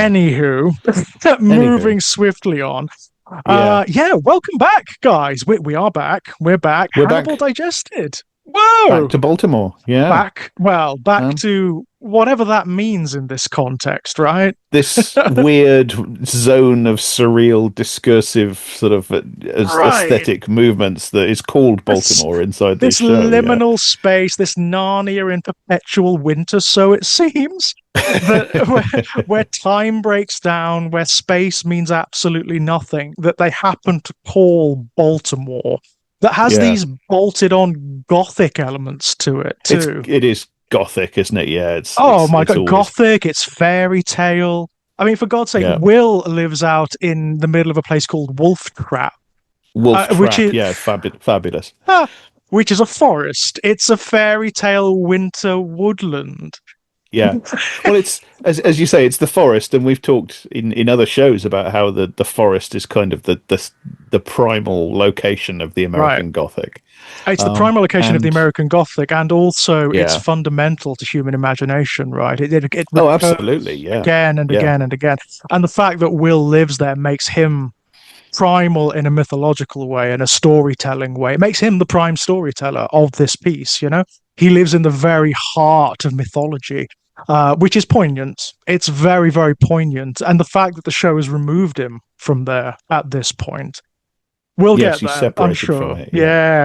Anywho, moving swiftly on. Welcome back, guys. We are back. We're back. We're Hannibal back. Digested. Whoa! Back to Baltimore. Yeah. Back to whatever that means in this context, right? This weird zone of surreal, discursive sort of aesthetic movements that is called Baltimore inside this show. This liminal space, this Narnia in perpetual winter, so it seems. where time breaks down, where space means absolutely nothing, that they happen to call Baltimore. That has these bolted-on gothic elements to it too. It is gothic, isn't it? Yeah. It's gothic. It's fairy tale. I mean, for God's sake, Will lives out in the middle of a place called Wolf Trap. Which is fabulous. Which is a forest. It's a fairy tale winter woodland. Yeah, well, it's as you say, it's the forest, and we've talked in other shows about how the forest is kind of the primal location of the American Gothic. It's the primal location of the American Gothic, and also it's fundamental to human imagination, right? It absolutely, again and again and again, and the fact that Will lives there makes him primal in a mythological way, in a storytelling way. It makes him the prime storyteller of this piece. You know, he lives in the very heart of mythology. Which is poignant. It's very, very poignant. And the fact that the show has removed him from there at this point. We'll get there, I'm sure.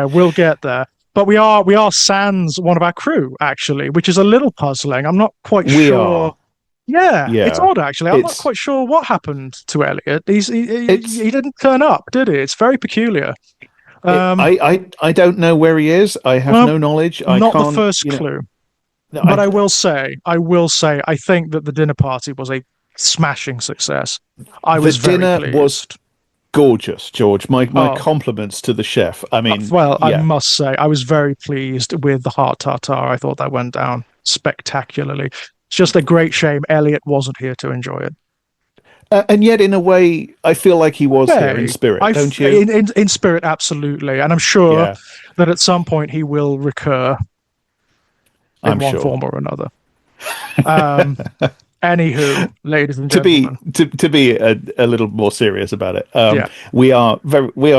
We'll get there. But we are sans one of our crew, actually, which is a little puzzling. I'm not quite sure. Yeah, it's odd, actually. I'm not quite sure what happened to Elliot. He didn't turn up, did he? It's very peculiar. I don't know where he is. I have no knowledge. Not the first clue. No, but I will say, I think that the dinner party was a smashing success. The dinner was gorgeous, George. My compliments to the chef. I mean, I must say, I was very pleased with the heart tartare. I thought that went down spectacularly. It's just a great shame Elliot wasn't here to enjoy it. And yet, in a way, I feel like he was there in spirit, don't you? In spirit, absolutely. And I'm sure that at some point he will recur. In one form or another. Anywho, ladies and gentlemen, to be a little more serious about it, we are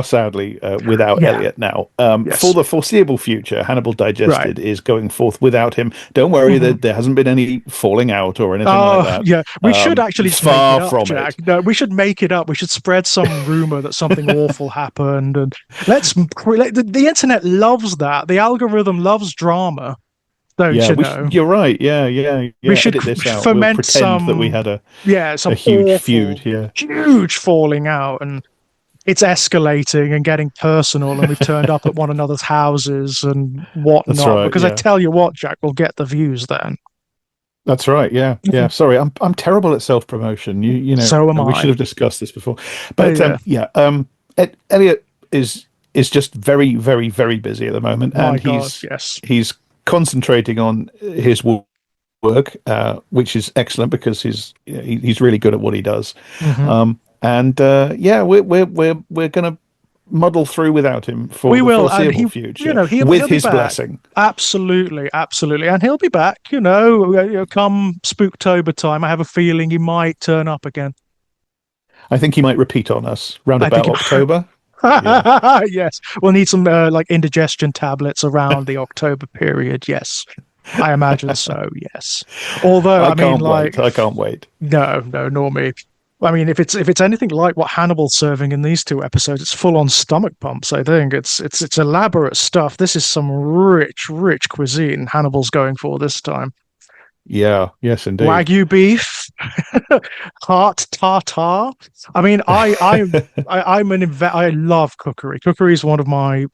sadly without Elliot now. For the foreseeable future, Hannibal Digested is going forth without him. Don't worry that there hasn't been any falling out or anything like that. Yeah, we should actually far make it up, Jack. No, we should make it up. We should spread some rumor that something awful happened, and the internet loves that. The algorithm loves drama. You're right. Yeah. We should foment that we had a huge feud. Yeah, huge falling out, and it's escalating and getting personal, and we've turned up at one another's houses and whatnot. That's right, because I tell you what, Jack, we'll get the views then. That's right. Yeah. Sorry, I'm terrible at self promotion. You know. So am I. We should have discussed this before, but Elliot is just very, very, very busy at the moment, and he's concentrating on his work, which is excellent because he's really good at what he does. We're going to muddle through without him for the foreseeable future. With his blessing. Absolutely, and he'll be back. Come Spooktober time. I have a feeling he might turn up again. I think he might repeat on us round about October. Yes, we'll need some indigestion tablets around the October period. Yes, I imagine so. Yes, although I can't wait. No, nor me. I mean, if it's anything like what Hannibal's serving in these two episodes, it's full on stomach pumps. I think it's elaborate stuff. This is some rich cuisine Hannibal's going for this time. Yeah, yes, indeed. Wagyu beef, heart tartare. I mean, I love cookery. Cookery is one of my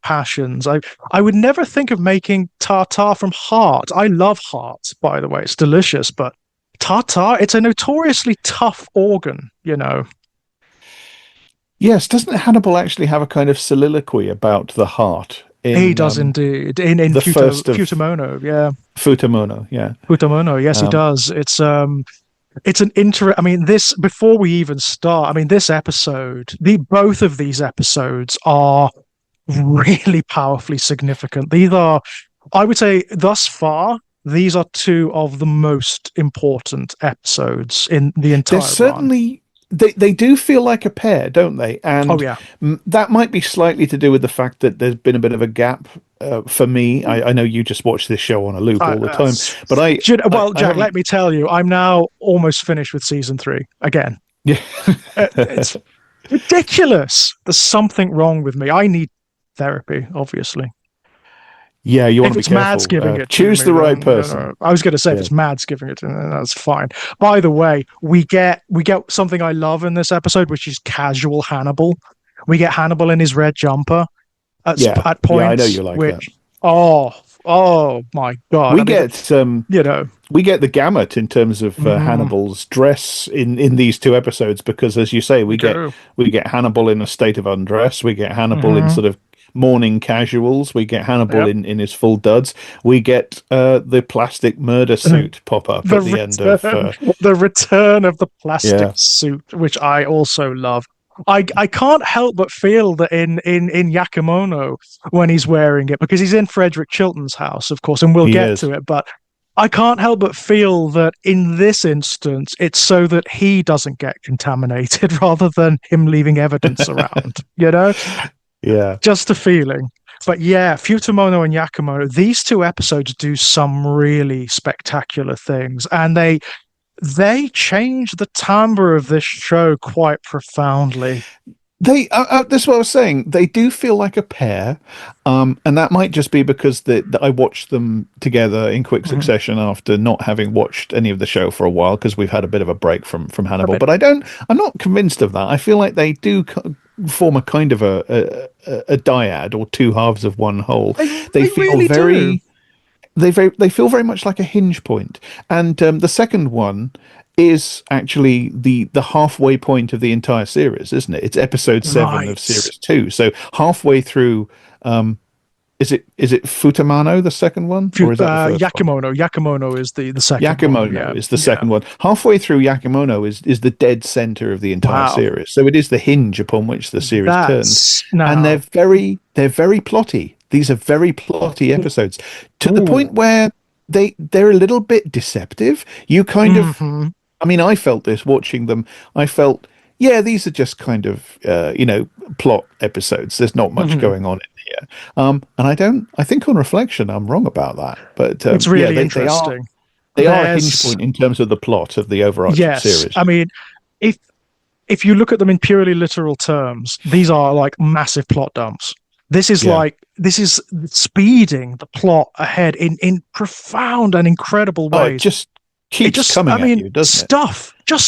passions. I would never think of making tartare from heart. I love heart, by the way. It's delicious, but tartare, it's a notoriously tough organ, Yes, doesn't Hannibal actually have a kind of soliloquy about the heart? He does indeed. In Futamono, yeah. Futamono, yes, he does. It's an I mean, this, before we even start, I mean, this episode, both of these episodes are really powerfully significant. These are, I would say, thus far, these are two of the most important episodes in the entire They're certainly run. they do feel like a pair, don't they? And that might be slightly to do with the fact that there's been a bit of a gap for me. I know you just watch this show on a loop all the time, but Jack, let me tell you, I'm now almost finished with season 3 again. Yeah, it's ridiculous. There's something wrong with me. I need therapy, obviously. Yeah, you want to be careful. Mads giving it choose to me, the right person. I was going to say, if it's Mads giving it to me, that's fine. By the way, we get something I love in this episode, which is casual Hannibal. We get Hannibal in his red jumper at points. Yeah, I know you like that. Oh my God! We get the gamut in terms of Hannibal's dress in these 2 episodes, because, as you say, we get Hannibal in a state of undress. We get Hannibal in sort of morning casuals. We get Hannibal in his full duds. We get the plastic murder suit pop up at the end of the return of the plastic suit, which I also love. I can't help but feel that in Yakimono, when he's wearing it, because he's in Frederick Chilton's house, of course, and we'll get to it, but I can't help but feel that in this instance, it's so that he doesn't get contaminated rather than him leaving evidence around, Yeah. Just a feeling. But yeah, Futamono and Yakimono, these 2 episodes do some really spectacular things, and they change the timbre of this show quite profoundly. That's what I was saying. They do feel like a pair, and that might just be because I watched them together in quick succession after not having watched any of the show for a while, because we've had a bit of a break from Hannibal. But I'm not convinced of that. I feel like they do form a kind of a dyad, or 2 halves of one whole. They feel really very. They feel very much like a hinge point, and the second one is actually the halfway point of the entire series, isn't it? It's episode 7 of series 2, so halfway through. Is it Futamono, the second one, or is that the first Yakimono? One? Yakimono is the second. Yakimono is the second one. Halfway through, Yakimono is the dead center of the entire series, so it is the hinge upon which the series turns, and they're very plotty. These are very plotty episodes, to the point where they're a little bit deceptive. You kind of, I mean, I felt this watching them. I felt, these are just kind of, plot episodes. There's not much going on in here. And I think on reflection, I'm wrong about that. But it's really interesting. They are a hinge point in terms of the plot of the overarching series. I mean, if you look at them in purely literal terms, these are like massive plot dumps. This is this is speeding the plot ahead in profound and incredible ways. It just keeps coming at you, doesn't it?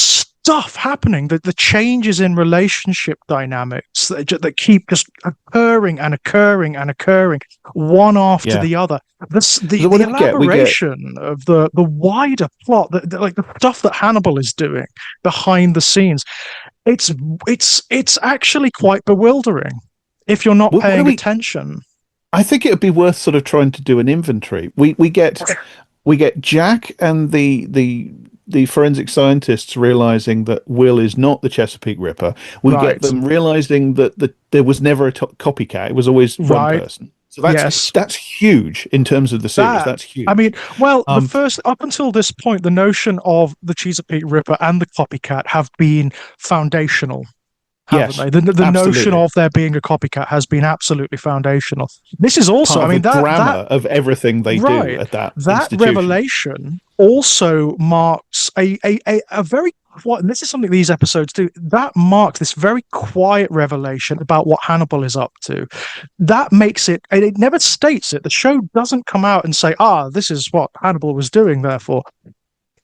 Stuff happening. The changes in relationship dynamics that keep just occurring and occurring and occurring, one after the other. The elaboration of the wider plot, the stuff that Hannibal is doing behind the scenes, it's actually quite bewildering if you're not paying attention. I think it would be worth sort of trying to do an inventory. We get Jack and the forensic scientists realizing that Will is not the Chesapeake Ripper. We get them realizing that there was never a copycat. It was always one person. So that's huge in terms of the series. That's huge. I mean, well, the first, up until this point, the notion of the Chesapeake Ripper and the copycat have been foundational. Haven't they? The notion of there being a copycat has been absolutely foundational. This is also, the grammar of everything they do at that institution. Revelation also marks a very quiet, and this is something these episodes do, that marks this very quiet revelation about what Hannibal is up to. That makes it, and it never states it. The show doesn't come out and say, this is what Hannibal was doing, therefore.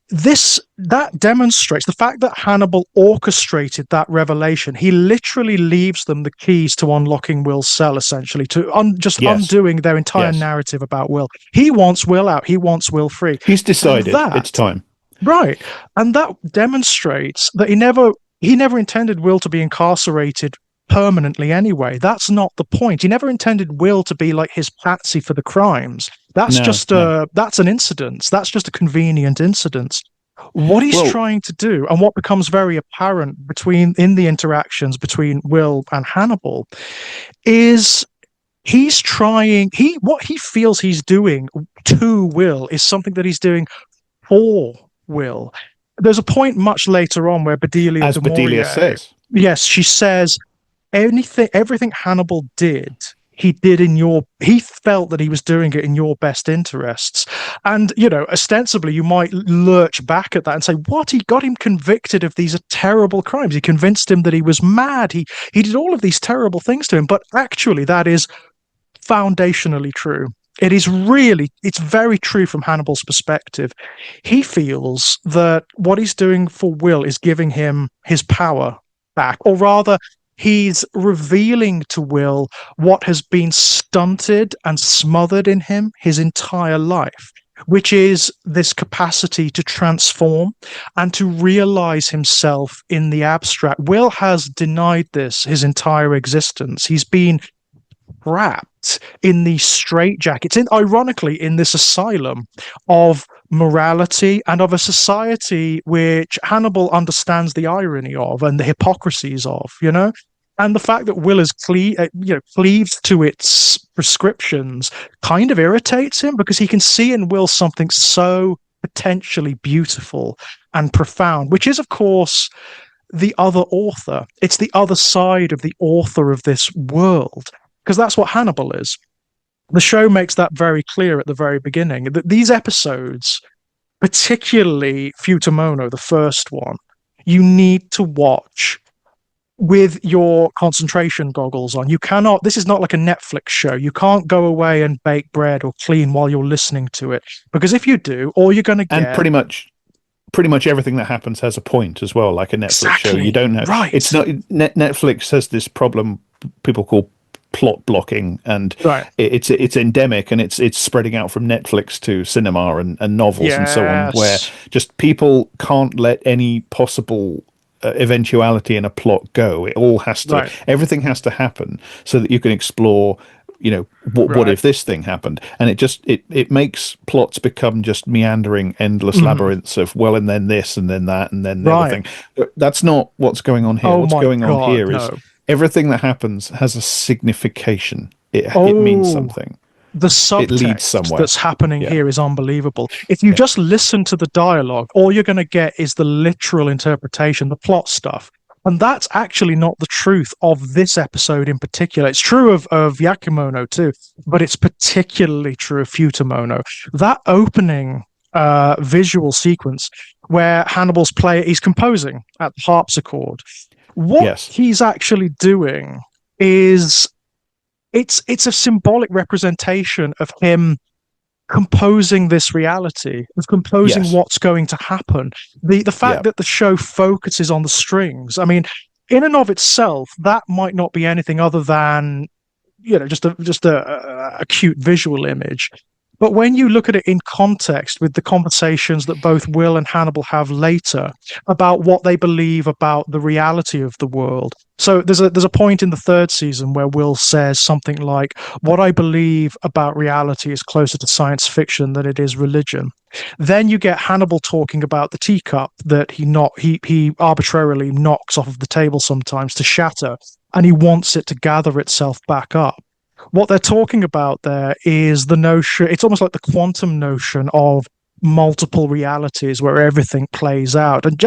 That demonstrates the fact that Hannibal orchestrated that revelation. He literally leaves them the keys to unlocking Will's cell, essentially, to undoing their entire narrative about Will. He wants Will out. He wants Will free. He's decided it's time. Right. And that demonstrates that he never intended Will to be incarcerated permanently anyway. That's not the point. He never intended Will to be like his patsy for the crimes. That's that's an incident. That's just a convenient incident. What he's trying to do, and what becomes very apparent in the interactions between Will and Hannibal, is he's trying, what he feels he's doing to Will is something that he's doing for Will. There's a point much later on where Bedelia as Bedelia says, yes, she says, everything Hannibal did, he felt that he was doing it in your best interests. And, ostensibly you might lurch back at that and say, what? He got him convicted of these terrible crimes. He convinced him that he was mad. He did all of these terrible things to him. But actually, that is foundationally true. It's very true from Hannibal's perspective. He feels that what he's doing for Will is giving him his power back, or rather, he's revealing to Will what has been stunted and smothered in him his entire life, which is this capacity to transform and to realize himself in the abstract. Will has denied this his entire existence. He's been trapped in these straitjackets, ironically, in this asylum of morality and of a society which Hannibal understands the irony of and the hypocrisies of, And the fact that Will is cleaves to its prescriptions kind of irritates him, because he can see in Will something so potentially beautiful and profound, which is, of course, the other author. It's the other side of the author of this world, because that's what Hannibal is. The show makes that very clear at the very beginning, that these episodes, particularly Futamono, the first one, you need to watch with your concentration goggles on. You cannot, this is not like a Netflix show. You can't go away and bake bread or clean while you're listening to it, because if you do, all you're going to get... And pretty much everything that happens has a point as well, like a Netflix show. You don't know. Right. It's not... Netflix has this problem people call plot blocking, and it's endemic, and it's spreading out from Netflix to cinema and novels and so on, where just people can't let any possible eventuality in a plot go. It all has to, everything has to happen so that you can explore, what if this thing happened, and it makes plots become just meandering, endless labyrinths of and then this and then that and then the other thing. That's not what's going on here. What's going on here is everything that happens has a signification. It means something. The subtext that's happening here is unbelievable. If you just listen to the dialogue, all you're going to get is the literal interpretation, the plot stuff. And that's actually not the truth of this episode in particular. It's true of Yakimono too, but it's particularly true of Futamono. That opening visual sequence where Hannibal's he's composing at the harpsichord. What he's actually doing is it's a symbolic representation of him composing this reality, of composing what's going to happen. The fact that the show focuses on the strings, I mean, in and of itself, that might not be anything other than just a cute visual image. But when you look at it in context with the conversations that both Will and Hannibal have later about what they believe about the reality of the world. So there's a point in the third season where Will says something like, "What I believe about reality is closer to science fiction than it is religion." Then you get Hannibal talking about the teacup that he arbitrarily knocks off of the table sometimes to shatter, and he wants it to gather itself back up. What they're talking about there is the notion, it's almost like the quantum notion of multiple realities where everything plays out. And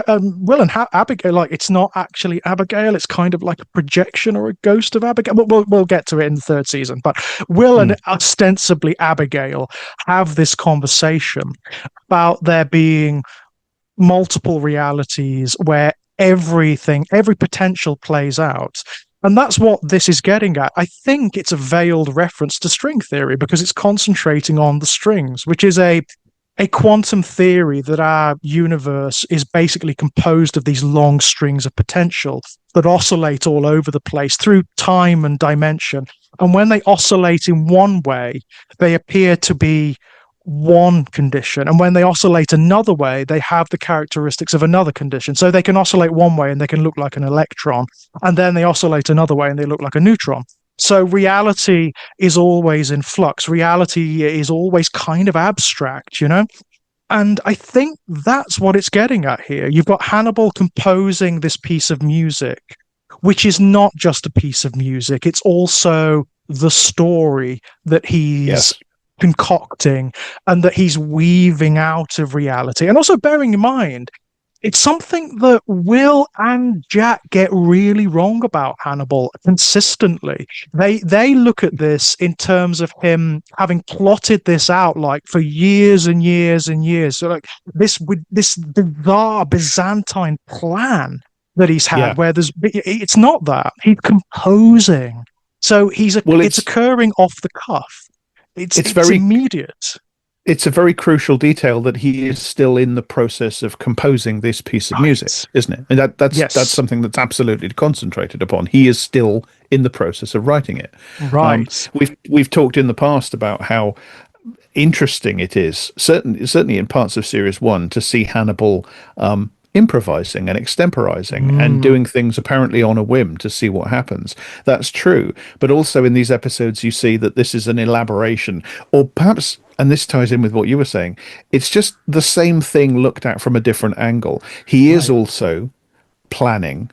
Will and Abigail, it's not actually Abigail, it's kind of like a projection or a ghost of Abigail. We'll get to it in the third season. But Will and ostensibly Abigail have this conversation about there being multiple realities where every potential plays out. And that's what this is getting at. I think it's a veiled reference to string theory because it's concentrating on the strings, which is a quantum theory that our universe is basically composed of these long strings of potential that oscillate all over the place through time and dimension. And when they oscillate in one way, they appear to be one condition, and when they oscillate another way, they have the characteristics of another condition. So they can oscillate one way and they can look like an electron, and then they oscillate another way and they look like a neutron. So reality is always in flux. Reality is always kind of abstract, And I think that's what it's getting at here. You've got Hannibal composing this piece of music, which is not just a piece of music. It's also the story that he's concocting and that he's weaving out of reality. And also bearing in mind, it's something that Will and Jack get really wrong about Hannibal consistently. They look at this in terms of him having plotted this out like for years and years and years. So like this bizarre Byzantine plan that he's had, where it's not that he's composing. So it's occurring off the cuff. It's very immediate. It's a very crucial detail that he is still in the process of composing this piece of music, isn't it? And that's something that's absolutely concentrated upon. He is still in the process of writing it. Right. We've talked in the past about how interesting it is, certainly in parts of Series 1, to see Hannibal improvising and extemporizing and doing things apparently on a whim to see what happens. That's true. But also in these episodes, you see that this is an elaboration, or perhaps, and this ties in with what you were saying, it's just the same thing looked at from a different angle. He is also planning.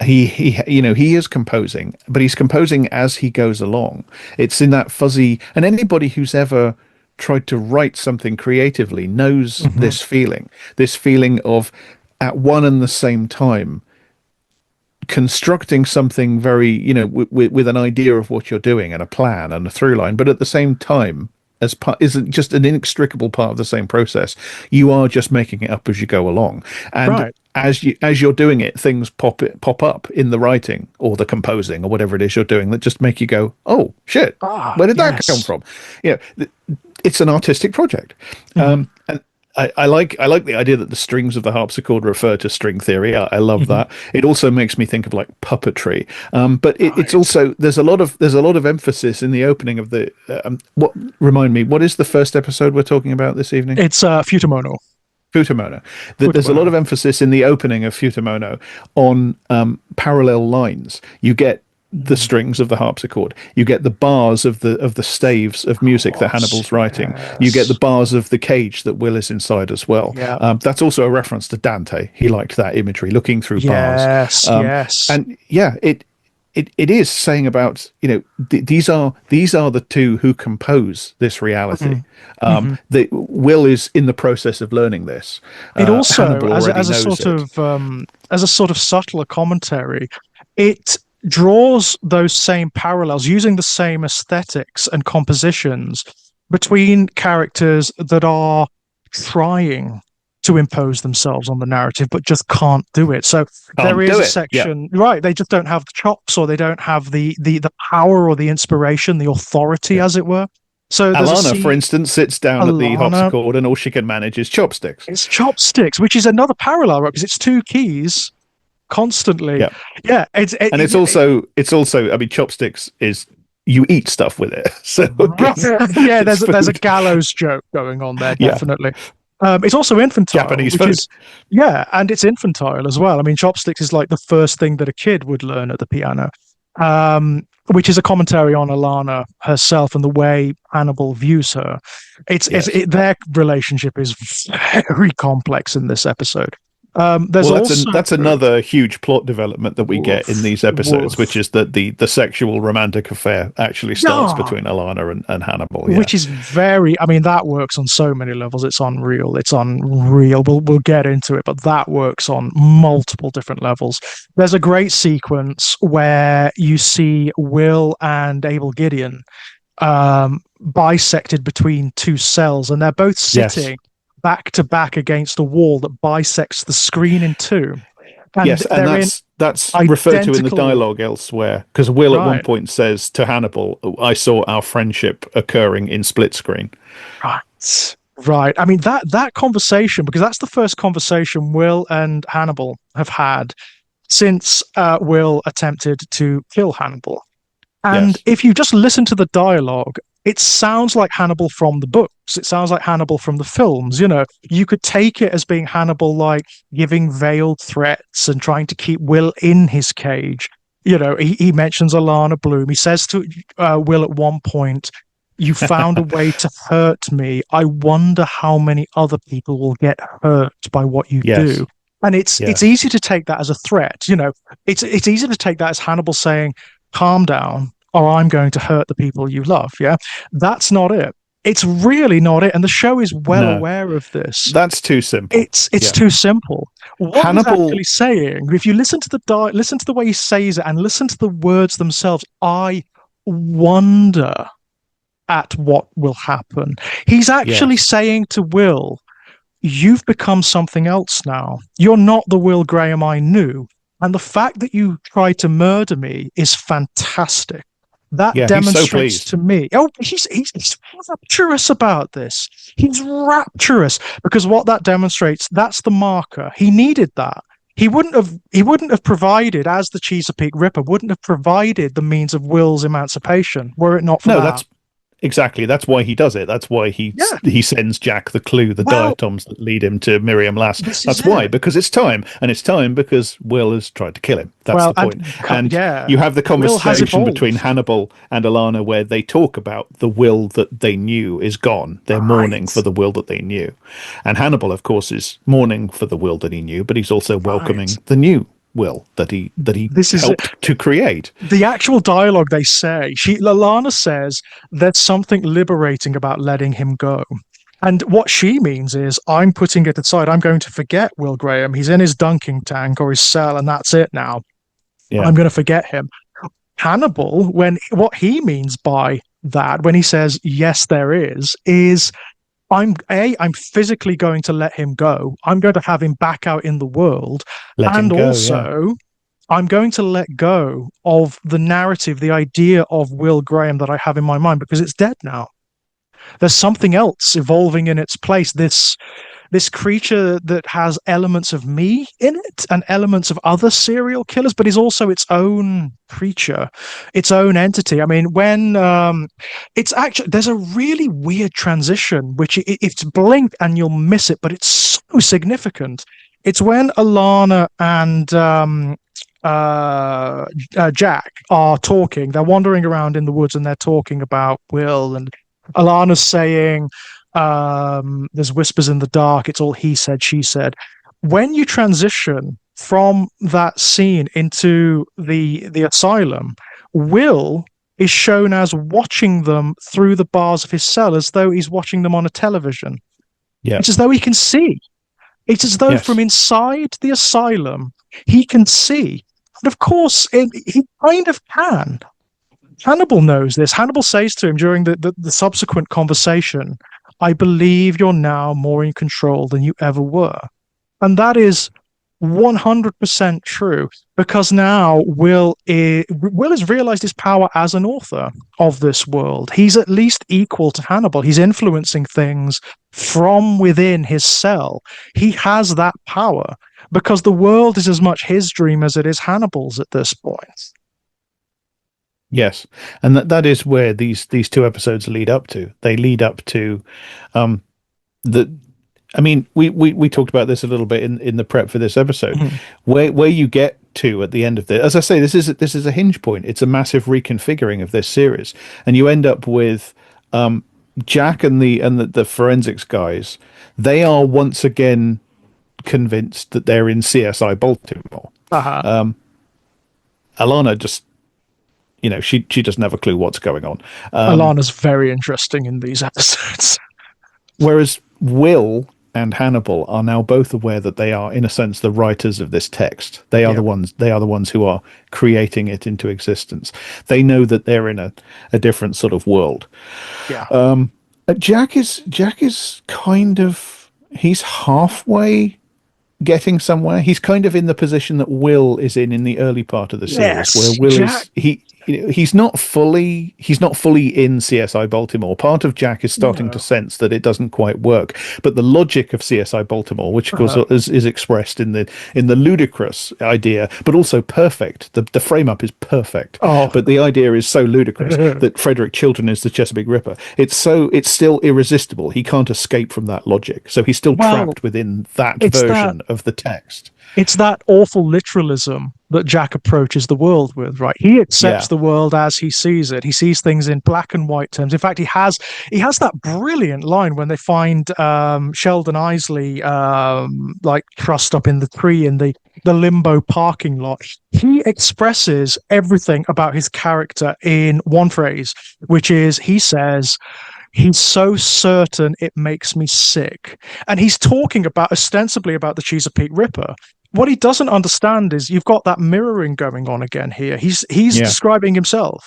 He is composing, but he's composing as he goes along. It's in that fuzzy, and anybody who's ever tried to write something creatively knows this feeling of, at one and the same time, constructing something very, with an idea of what you're doing and a plan and a through line, but at the same time, isn't just an inextricable part of the same process. You are just making it up as you go along, and as you're doing it, things pop up in the writing or the composing or whatever it is you're doing that just make you go, "Oh shit, where did that come from?" It's an artistic project, and I like the idea that the strings of the harpsichord refer to string theory. I love that. It also makes me think of like puppetry. But it's also there's a lot of emphasis in the opening of the. Remind me, what is the first episode we're talking about this evening? It's Futamono. Futamono. There's a lot of emphasis in the opening of Futamono on parallel lines. You get the strings of the harpsichord, you get the bars of the staves of music that Hannibal's writing, you get the bars of the cage that Will is inside as well. That's also a reference to Dante. He liked that imagery, looking through bars. And it is saying about, these are the two who compose this reality. The Will is in the process of learning this. It also, as a sort of subtler commentary, it draws those same parallels using the same aesthetics and compositions between characters that are trying to impose themselves on the narrative but just can't do it. So there is a section, right, they just don't have the chops, or they don't have the power or the inspiration, the authority, as it were. So Alana, for instance, sits down at the harpsichord and all she can manage is chopsticks. It's chopsticks, which is another parallel, right? Because it's two keys constantly. It's also I mean, chopsticks is you eat stuff with it. So there's a gallows joke going on there, definitely. It's also infantile, Japanese food. And it's infantile as well. I mean, chopsticks is like the first thing that a kid would learn at the piano, which is a commentary on Alana herself and the way Hannibal views her. Their relationship is very complex in this episode. That's another huge plot development that we get in these episodes, which is that the sexual romantic affair actually starts between Alana and Hannibal, which is that works on so many levels. It's unreal. We'll get into it, but that works on multiple different levels. There's a great sequence where you see Will and Abel Gideon bisected between two cells, and they're both sitting back to back against a wall that bisects the screen in two. And that's referred to in the dialogue elsewhere, because Will at one point says to Hannibal, "I saw our friendship occurring in split screen." Right. I mean, that conversation, because that's the first conversation Will and Hannibal have had since Will attempted to kill Hannibal. And if you just listen to the dialogue, it sounds like Hannibal from the books. It sounds like Hannibal from the films. You could take it as being Hannibal, like giving veiled threats and trying to keep Will in his cage. He mentions Alana Bloom. He says to Will at one point, "You found a way to hurt me. I wonder how many other people will get hurt by what you do." And it's easy to take that as a threat. It's easy to take that as Hannibal saying, "Calm down. oh, I'm going to hurt the people you love. Yeah, that's not it. It's really not it. And the show is well aware of this. That's too simple. It's too simple. What Hannibal, he's actually saying, if you listen to the way he says it and listen to the words themselves, I wonder at what will happen. He's actually saying to Will, you've become something else now. You're not the Will Graham I knew. And the fact that you tried to murder me is fantastic. That demonstrates to me. Oh, he's rapturous about this. He's rapturous because what that demonstrates, that's the marker. He needed that. He wouldn't have provided, as the Chesapeake Ripper, wouldn't have provided the means of Will's emancipation were it not for that. Exactly. That's why he does it. That's why he sends Jack the clue, the diatoms that lead him to Miriam Lass. That's why, because it's time. And it's time because Will has tried to kill him. That's the point. And you have the conversation between Hannibal and Alana where they talk about the Will that they knew is gone. They're mourning for the Will that they knew. And Hannibal, of course, is mourning for the Will that he knew, but he's also welcoming the new Will that he helped to create. The actual dialogue they say, Alana says there's something liberating about letting him go. And what she means is, I'm putting it aside. I'm going to forget Will Graham. He's in his dunking tank or his cell, and that's it now. Yeah. I'm going to forget him. Hannibal, what he means by that, when he says, yes, there is I'm physically going to let him go. I'm going to have him back out in the world. I'm going to let go of the narrative, the idea of Will Graham that I have in my mind, because it's dead now. There's something else evolving in its place. This creature that has elements of me in it and elements of other serial killers, but is also its own creature, its own entity. I mean, when it's actually, there's a really weird transition, which it's blink and you'll miss it, but it's so significant. It's when Alana and Jack are talking. They're wandering around in the woods and they're talking about Will, and Alana's saying, there's whispers in the dark, it's all he said, she said. When you transition from that scene into the asylum, Will is shown as watching them through the bars of his cell, as though he's watching them on a television. Yeah. It's as though he can see. It's as though from inside the asylum he can see. And of course he kind of can. Hannibal knows this. Hannibal says to him during the subsequent conversation, I believe you're now more in control than you ever were. And that is 100% true, because now Will has realized his power as an author of this world. He's at least equal to Hannibal. He's influencing things from within his cell. He has that power because the world is as much his dream as it is Hannibal's at this point. Yes, and that is where these two episodes lead up to. They lead up to I mean, we talked about this a little bit in the prep for this episode, where you get to at the end of this. As I say, this is a hinge point. It's a massive reconfiguring of this series, and you end up with Jack and the forensics guys. They are once again convinced that they're in CSI Baltimore. Alana just, she doesn't have a clue what's going on. Alana's very interesting in these episodes. Whereas Will and Hannibal are now both aware that they are, in a sense, the writers of this text. They are the ones who are creating it into existence. They know that they're in a different sort of world. Yeah. Jack is kind of, he's halfway getting somewhere. He's kind of in the position that Will is in the early part of the series, where Will he's not fully in CSI Baltimore. Part of Jack is starting to sense that it doesn't quite work, but the logic of CSI Baltimore, which of course is expressed in the ludicrous idea, but also perfect. The frame up is perfect, but the idea is so ludicrous that Frederick Chilton is the Chesapeake Ripper. It's still irresistible. He can't escape from that logic, so he's still trapped within that version of the text. It's that awful literalism that Jack approaches the world with, right? He accepts the world as he sees it. He sees things in black and white terms. In fact, he has that brilliant line when they find Sheldon Isley like trussed up in the tree in the the limbo parking lot. He expresses everything about his character in one phrase, which is he says, he's so certain it makes me sick. And he's talking about ostensibly about the Chesapeake Ripper. What he doesn't understand is you've got that mirroring going on again here. He's describing himself.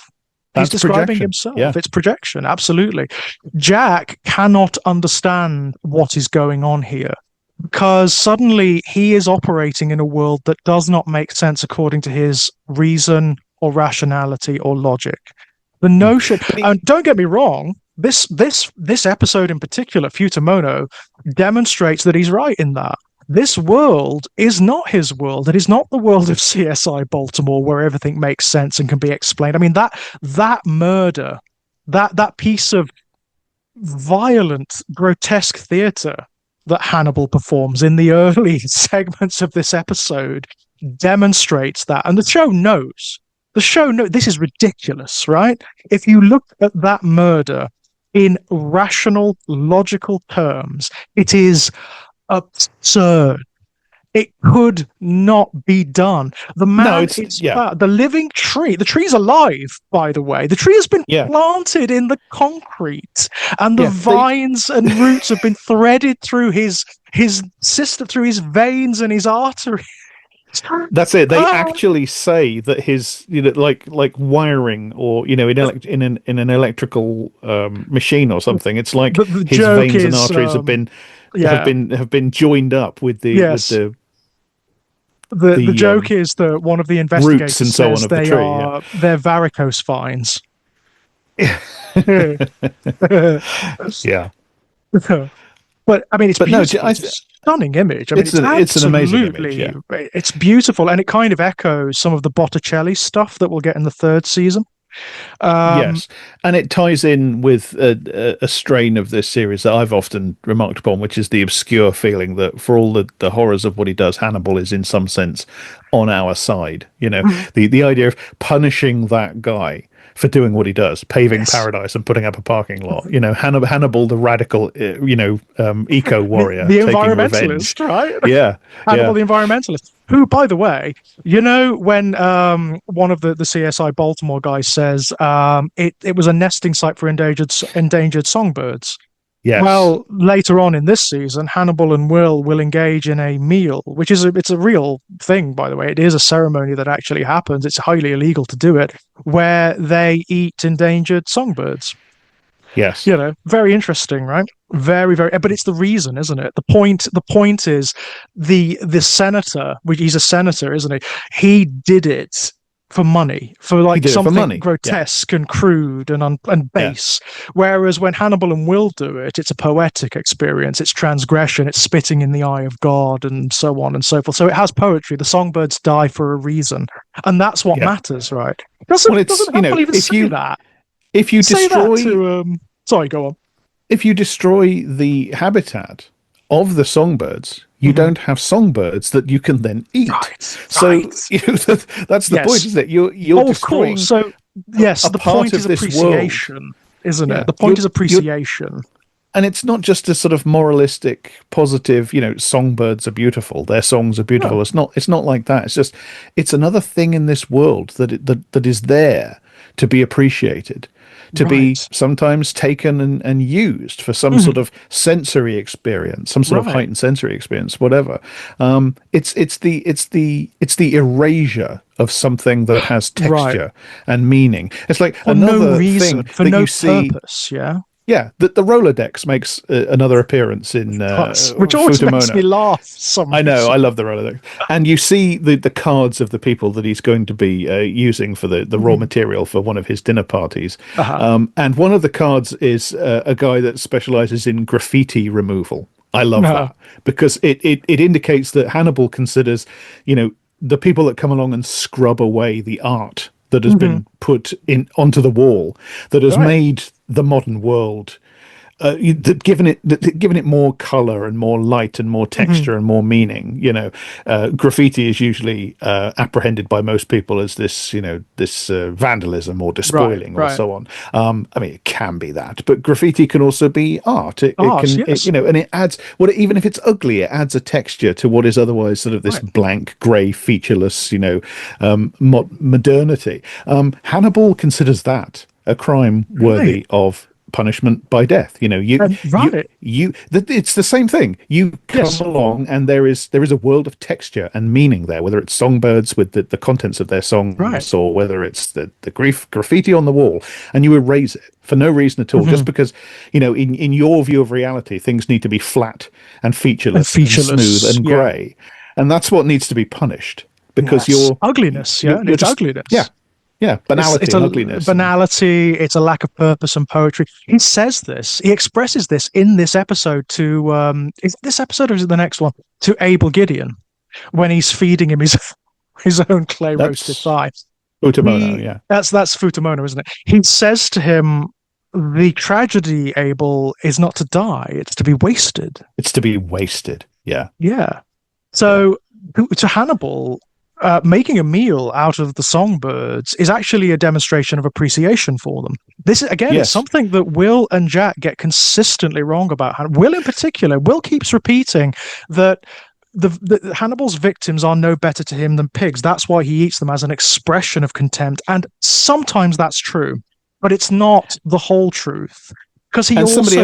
He's describing himself. Yeah. It's projection, absolutely. Jack cannot understand what is going on here because suddenly he is operating in a world that does not make sense according to his reason or rationality or logic. The notion, and don't get me wrong, this episode in particular, Futamono, demonstrates that he's right in that. This world is not his world. It is not the world of CSI Baltimore where everything makes sense and can be explained. I mean, that murder, that piece of violent, grotesque theater that Hannibal performs in the early segments of this episode demonstrates that. And the show knows. This is ridiculous, right? If you look at that murder in rational, logical terms, it is absurd. It could not be done. The man the living tree. The tree's alive, by the way. The tree has been planted in the concrete, and the vines and roots have been threaded through his system, through his veins and his arteries. That's it. They actually say that his, like wiring, or in an electrical machine or something. It's like his veins and arteries have been joined up with the the joke is that one of the investigators and so says on of the tree, they're varicose vines. Yeah. But I mean, it's beautiful. It's a stunning image. I mean, it's an amazing image. Yeah. It's beautiful, and it kind of echoes some of the Botticelli stuff that we'll get in the third season. Yes, and it ties in with a strain of this series that I've often remarked upon, which is the obscure feeling that for all the horrors of what he does, Hannibal is in some sense on our side. The idea of punishing that guy for doing what he does, paving paradise and putting up a parking lot. Hannibal, the radical, eco warrior, the environmentalist, right? Yeah, Hannibal, the environmentalist. Who, by the way, when one of the CSI Baltimore guys says it was a nesting site for endangered songbirds. Yes. Well, later on in this season, Hannibal and Will engage in a meal, which it's a real thing, by the way. It is a ceremony that actually happens. It's highly illegal to do it, where they eat endangered songbirds. Yes. Very interesting, right? Very, very. But it's the reason, isn't it? The point is the senator, which he's a senator, isn't he? He did it for money, for something grotesque and crude and base. Yeah. Whereas when Hannibal and Will do it, it's a poetic experience. It's transgression. It's spitting in the eye of God, and so on and so forth. So it has poetry. The songbirds die for a reason, and that's what matters, right? Doesn't Hannibal even say that? If you destroy, sorry, go on. If you destroy the habitat of the songbirds, you don't have songbirds that you can then eat. Right, so that's the point, isn't it? You're destroying. Of course. So yes, the point is appreciation, isn't it? The point is appreciation. And it's not just a sort of moralistic, positive, songbirds are beautiful, their songs are beautiful. No. It's not like that. It's another thing in this world that is there to be appreciated, to be sometimes taken and used for some sort of sensory experience, some sort of heightened sensory experience, whatever. It's the erasure of something that has texture and meaning. It's like for another no reason, thing for that no you see. Purpose, yeah. Yeah, the Rolodex makes another appearance in which always Futamono. Makes me laugh. I know, I love the Rolodex. And you see the cards of the people that he's going to be using for the raw material for one of his dinner parties. And one of the cards is a guy that specializes in graffiti removal. I love that because it indicates that Hannibal considers, the people that come along and scrub away the art that has been put onto the wall, that has made the modern world given it more color and more light and more texture and more meaning. Graffiti is usually apprehended by most people as this vandalism or despoiling or so on. I mean, it can be that, but graffiti can also be art. It can, yes. And it adds even if it's ugly, it adds a texture to what is otherwise sort of this blank, grey, featureless, modernity. Hannibal considers that a crime worthy of punishment by death. It's the same thing. You come along and there is a world of texture and meaning there, whether it's songbirds with the contents of their songs or whether it's the graffiti on the wall, and you erase it for no reason at all, just because in your view of reality things need to be flat and featureless and smooth and grey, and that's what needs to be punished because you're ugliness. It's ugliness. Yeah, banality, it's ugliness. Banality, it's a lack of purpose and poetry. He says this, he expresses this in this episode to, is it this episode or is it the next one? To Abel Gideon, when he's feeding him his own clay roasted thigh. Futamono, That's Futamono, isn't it? He says to him, the tragedy, Abel, is not to die, it's to be wasted. It's to be wasted, yeah. Yeah. So, to Hannibal, making a meal out of the songbirds is actually a demonstration of appreciation for them. This again is something that Will and Jack get consistently wrong about Hannibal. Will in particular, Will keeps repeating that the Hannibal's victims are no better to him than pigs. That's why he eats them, as an expression of contempt. And sometimes that's true, but it's not the whole truth. Because somebody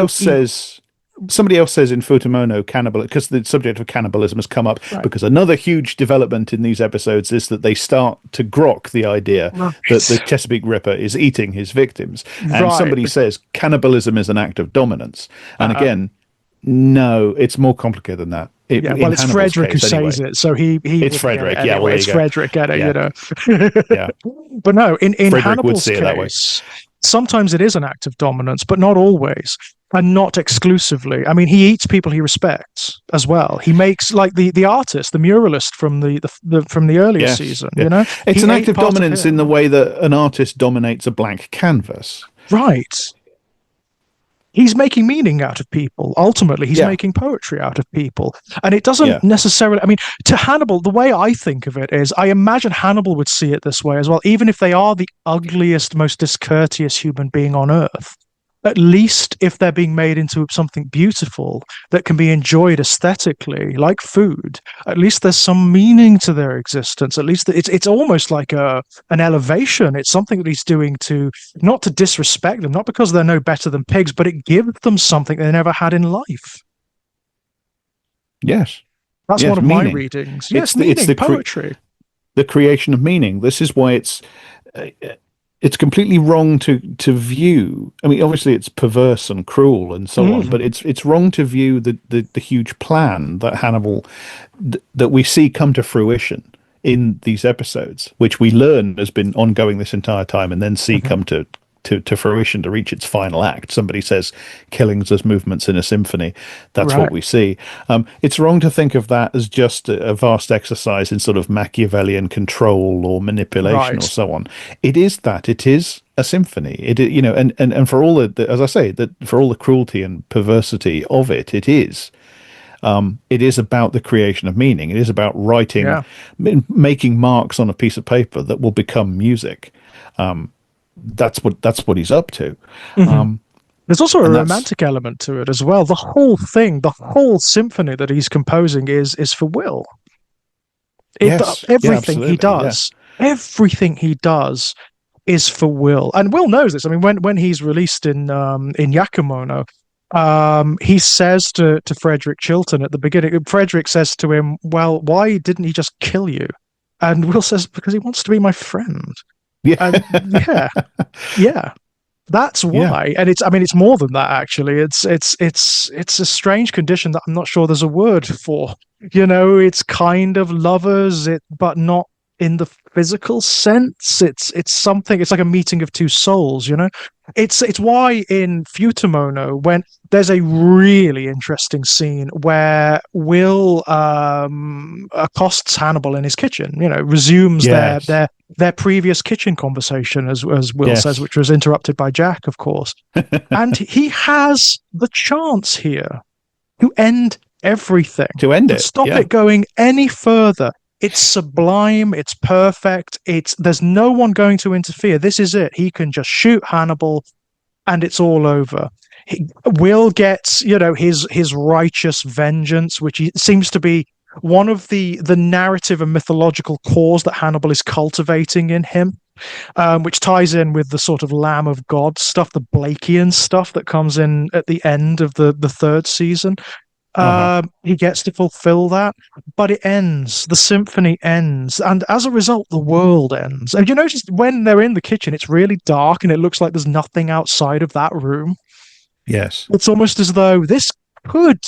else says in Futamono, cannibal, because the subject of cannibalism has come up, because another huge development in these episodes is that they start to grok the idea that the Chesapeake Ripper is eating his victims. And somebody says cannibalism is an act of dominance. And again, no, it's more complicated than that. It's Hannibal's Frederick who says it, so it's Frederick. It's Frederick, But no, in Hannibal's case, sometimes it is an act of dominance, but not always, and not exclusively. I mean, he eats people he respects as well. He makes, like the artist, the muralist from the earlier season. It's an act of dominance in the way that an artist dominates a blank canvas. Right. He's making meaning out of people. Ultimately, he's making poetry out of people. And it doesn't necessarily... I mean, to Hannibal, the way I think of it is, I imagine Hannibal would see it this way as well, even if they are the ugliest, most discourteous human being on Earth. At least if they're being made into something beautiful that can be enjoyed aesthetically, like food, at least there's some meaning to their existence. At least it's almost like an elevation. It's something that he's doing not to disrespect them, not because they're no better than pigs, but it gives them something they never had in life. Yes. That's one of my readings. Yes, it's the poetry. The creation of meaning. This is why it's completely wrong to view. I mean, obviously it's perverse and cruel and so on, but it's wrong to view the huge plan that Hannibal that we see come to fruition in these episodes, which we learn has been ongoing this entire time, and then see come to fruition to reach its final act. Somebody says killings as movements in a symphony. That's what we see. It's wrong to think of that as just a vast exercise in sort of Machiavellian control or manipulation or so on. It is that. It is a symphony. And for all the, as I say, that for all the cruelty and perversity of it, it is. It is about the creation of meaning. It is about writing, making marks on a piece of paper that will become music. That's what he's up to. There's also a romantic element to it as well. The whole thing, the whole symphony that he's composing is for Will. Everything he does is for Will, and Will knows this. I mean, when he's released in Yakimono, he says to Frederick Chilton at the beginning. Frederick says to him, "Well, why didn't he just kill you?" And Will says, "Because he wants to be my friend." That's why. And it's more than that, actually. It's a strange condition that I'm not sure there's a word for. It's kind of lovers, but not in the physical sense. It's something. It's like a meeting of two souls. It's why in Futamono, when there's a really interesting scene where Will accosts Hannibal in his kitchen, resumes Yes. their previous kitchen conversation, as Will says, Yes. which was interrupted by Jack, of course. And he has the chance here to end everything, To end to it. stop Yeah. it going any further. It's sublime, it's perfect, there's no one going to interfere. This is it. He can just shoot Hannibal and it's all over. Will gets, his righteous vengeance, which seems to be one of the narrative and mythological cores that Hannibal is cultivating in him, which ties in with the sort of Lamb of God stuff, the Blakean stuff that comes in at the end of the third season. He gets to fulfill that, but it ends. The symphony ends, and as a result, the world ends. And you notice when they're in the kitchen, it's really dark, and it looks like there's nothing outside of that room. Yes. It's almost as though this could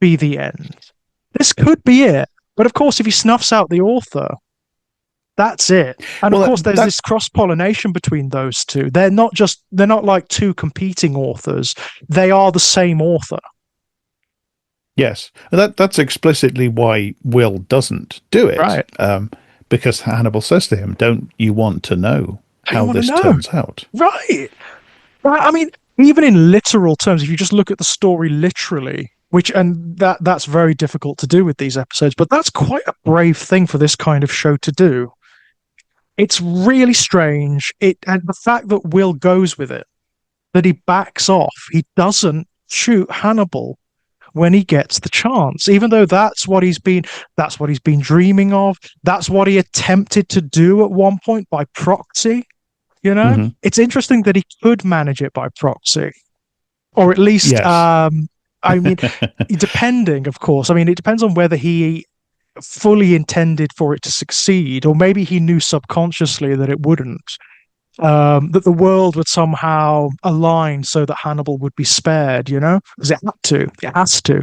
be the end. This could be it. But of course, if he snuffs out the author, that's it. And of course, there's this cross-pollination between those two. They're not like two competing authors. They are the same author. Yes, that's explicitly why Will doesn't do it, right? Because Hannibal says to him, "Don't you want to know how this turns out?" Right. I mean, even in literal terms, if you just look at the story literally, that's very difficult to do with these episodes, but that's quite a brave thing for this kind of show to do. It's really strange. And the fact that Will goes with it, that he backs off, he doesn't shoot Hannibal when he gets the chance, even though that's what he's been dreaming of. That's what he attempted to do at one point by proxy. It's interesting that he could manage it by proxy, or at least, yes. I mean, depending, of course. I mean, it depends on whether he fully intended for it to succeed, or maybe he knew subconsciously that it wouldn't. That the world would somehow align so that Hannibal would be spared, because it has to.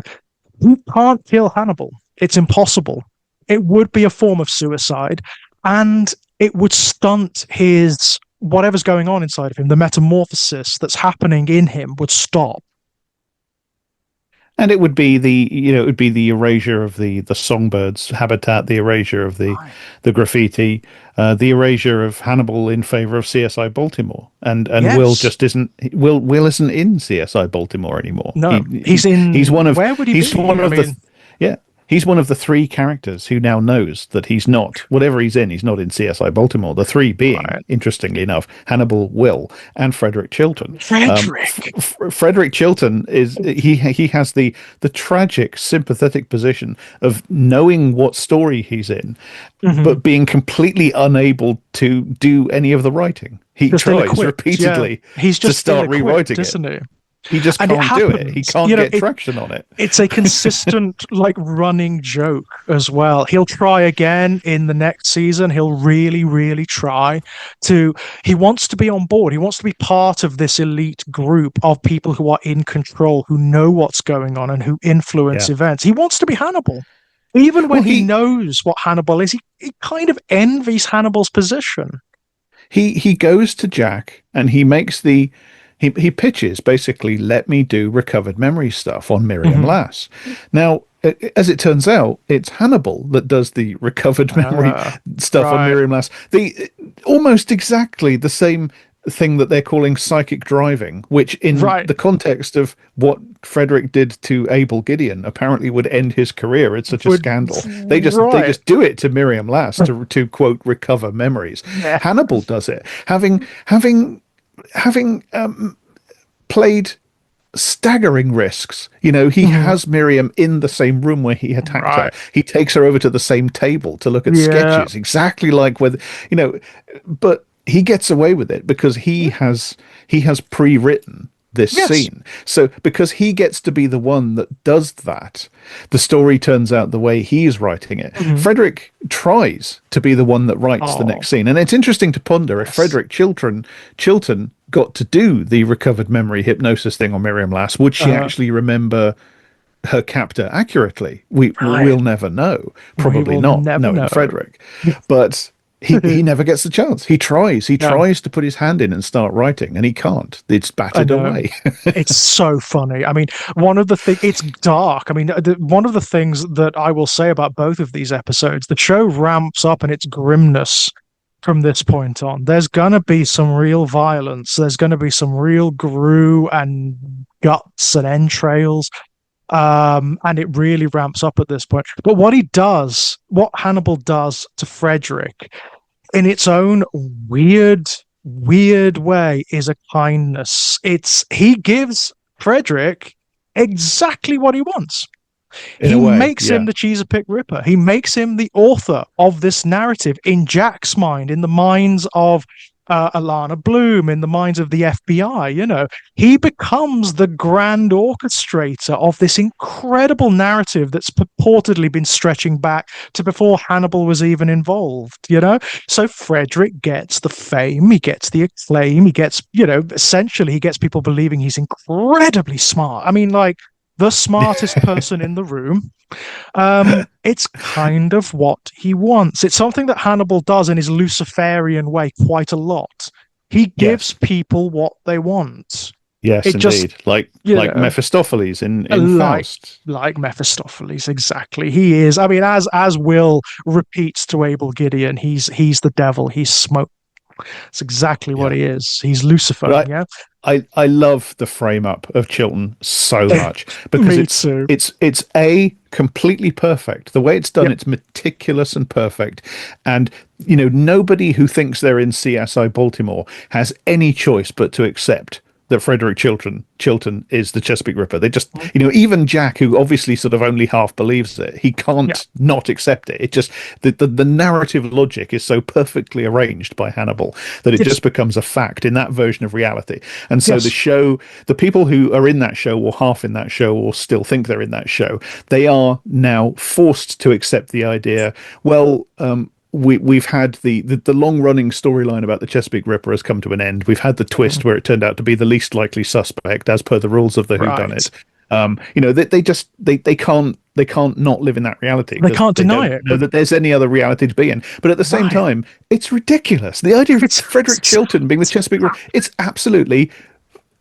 You can't kill Hannibal. It's impossible. It would be a form of suicide, and it would stunt his whatever's going on inside of him. The metamorphosis that's happening in him would stop. And it would be the erasure of the songbirds' habitat, the erasure of the graffiti, the erasure of Hannibal in favor of CSI Baltimore, and yes. Will just isn't Will isn't in CSI Baltimore anymore. No, he's one of where would he he's be? One of the yeah. He's one of the three characters who now knows that he's not, whatever he's not in CSI Baltimore. The three being, interestingly enough, Hannibal, Will, and Frederick Chilton. Frederick Chilton he has the tragic, sympathetic position of knowing what story he's in, but being completely unable to do any of the writing. He tries repeatedly to start rewriting it. Isn't he? He just can't do it. He can't get traction on it. It's a consistent, running joke as well. He'll try again in the next season. He'll really, really try to. He wants to be on board. He wants to be part of this elite group of people who are in control, who know what's going on and who influence events. He wants to be Hannibal. Even when he knows what Hannibal is, he kind of envies Hannibal's position. He goes to Jack and he makes He pitches, basically, let me do recovered memory stuff on Miriam Lass. Now, as it turns out, it's Hannibal that does the recovered memory stuff on Miriam Lass. Almost exactly the same thing that they're calling psychic driving, which in the context of what Frederick did to Abel Gideon apparently would end his career. It's such a scandal. They just do it to Miriam Lass to quote recover memories. Yeah. Hannibal does it, having played staggering risks. He has Miriam in the same room where he attacked her. He takes her over to the same table to look at sketches, exactly like but he gets away with it because he has pre-written this scene. So because he gets to be the one that does that, the story turns out the way he's writing it. Frederick tries to be the one that writes the next scene. And it's interesting to ponder if Frederick Chilton got to do the recovered memory hypnosis thing on Miriam Lass, would she actually remember her captor accurately? We'll never know. Probably not, knowing Frederick. But he never gets the chance. He tries to put his hand in and start writing, and he can't. It's battered away. It's so funny. I mean, one of the things, it's dark. I mean, one of the things that I will say about both of these episodes, the show ramps up in its grimness from this point on. There's going to be some real violence. There's going to be some real gru and guts and entrails. And it really ramps up at this point. But what Hannibal does to Frederick, in its own weird way, is a kindness. He gives Frederick exactly what he wants. He makes him the Chesapeake Ripper. He makes him the author of this narrative in Jack's mind, in the minds of Alana Bloom, in the minds of the FBI. He becomes the grand orchestrator of this incredible narrative that's purportedly been stretching back to before Hannibal was even involved. So Frederick gets the fame, he gets the acclaim, he gets, essentially he gets people believing he's incredibly smart. I mean, like, the smartest person in the room. It's kind of what he wants. It's something that Hannibal does in his Luciferian way quite a lot. He gives people what they want. Yes, indeed. Like Mephistopheles in Faust. Like Mephistopheles, exactly. He is. I mean, as Will repeats to Abel Gideon, he's the devil. He's smoke. That's exactly what he is. He's Lucifer. I love the frame up of Chilton so much because it's completely perfect. The way it's done, it's meticulous and perfect. And nobody who thinks they're in CSI Baltimore has any choice but to accept that Frederick Chilton is the Chesapeake Ripper. They just, even Jack, who obviously sort of only half believes it, he can't not accept it. It just, the narrative logic is so perfectly arranged by Hannibal that it just becomes a fact in that version of reality. And so the people who are in that show or half in that show or still think they're in that show, they are now forced to accept the idea, we've had the long-running storyline about the Chesapeake Ripper has come to an end. We've had the twist where it turned out to be the least likely suspect, as per the rules of the whodunit. They can't not live in that reality. They can't deny it. Know that there's any other reality to be in. But at the same time, it's ridiculous. The idea of Frederick Chilton being the Chesapeake Ripper, it's absolutely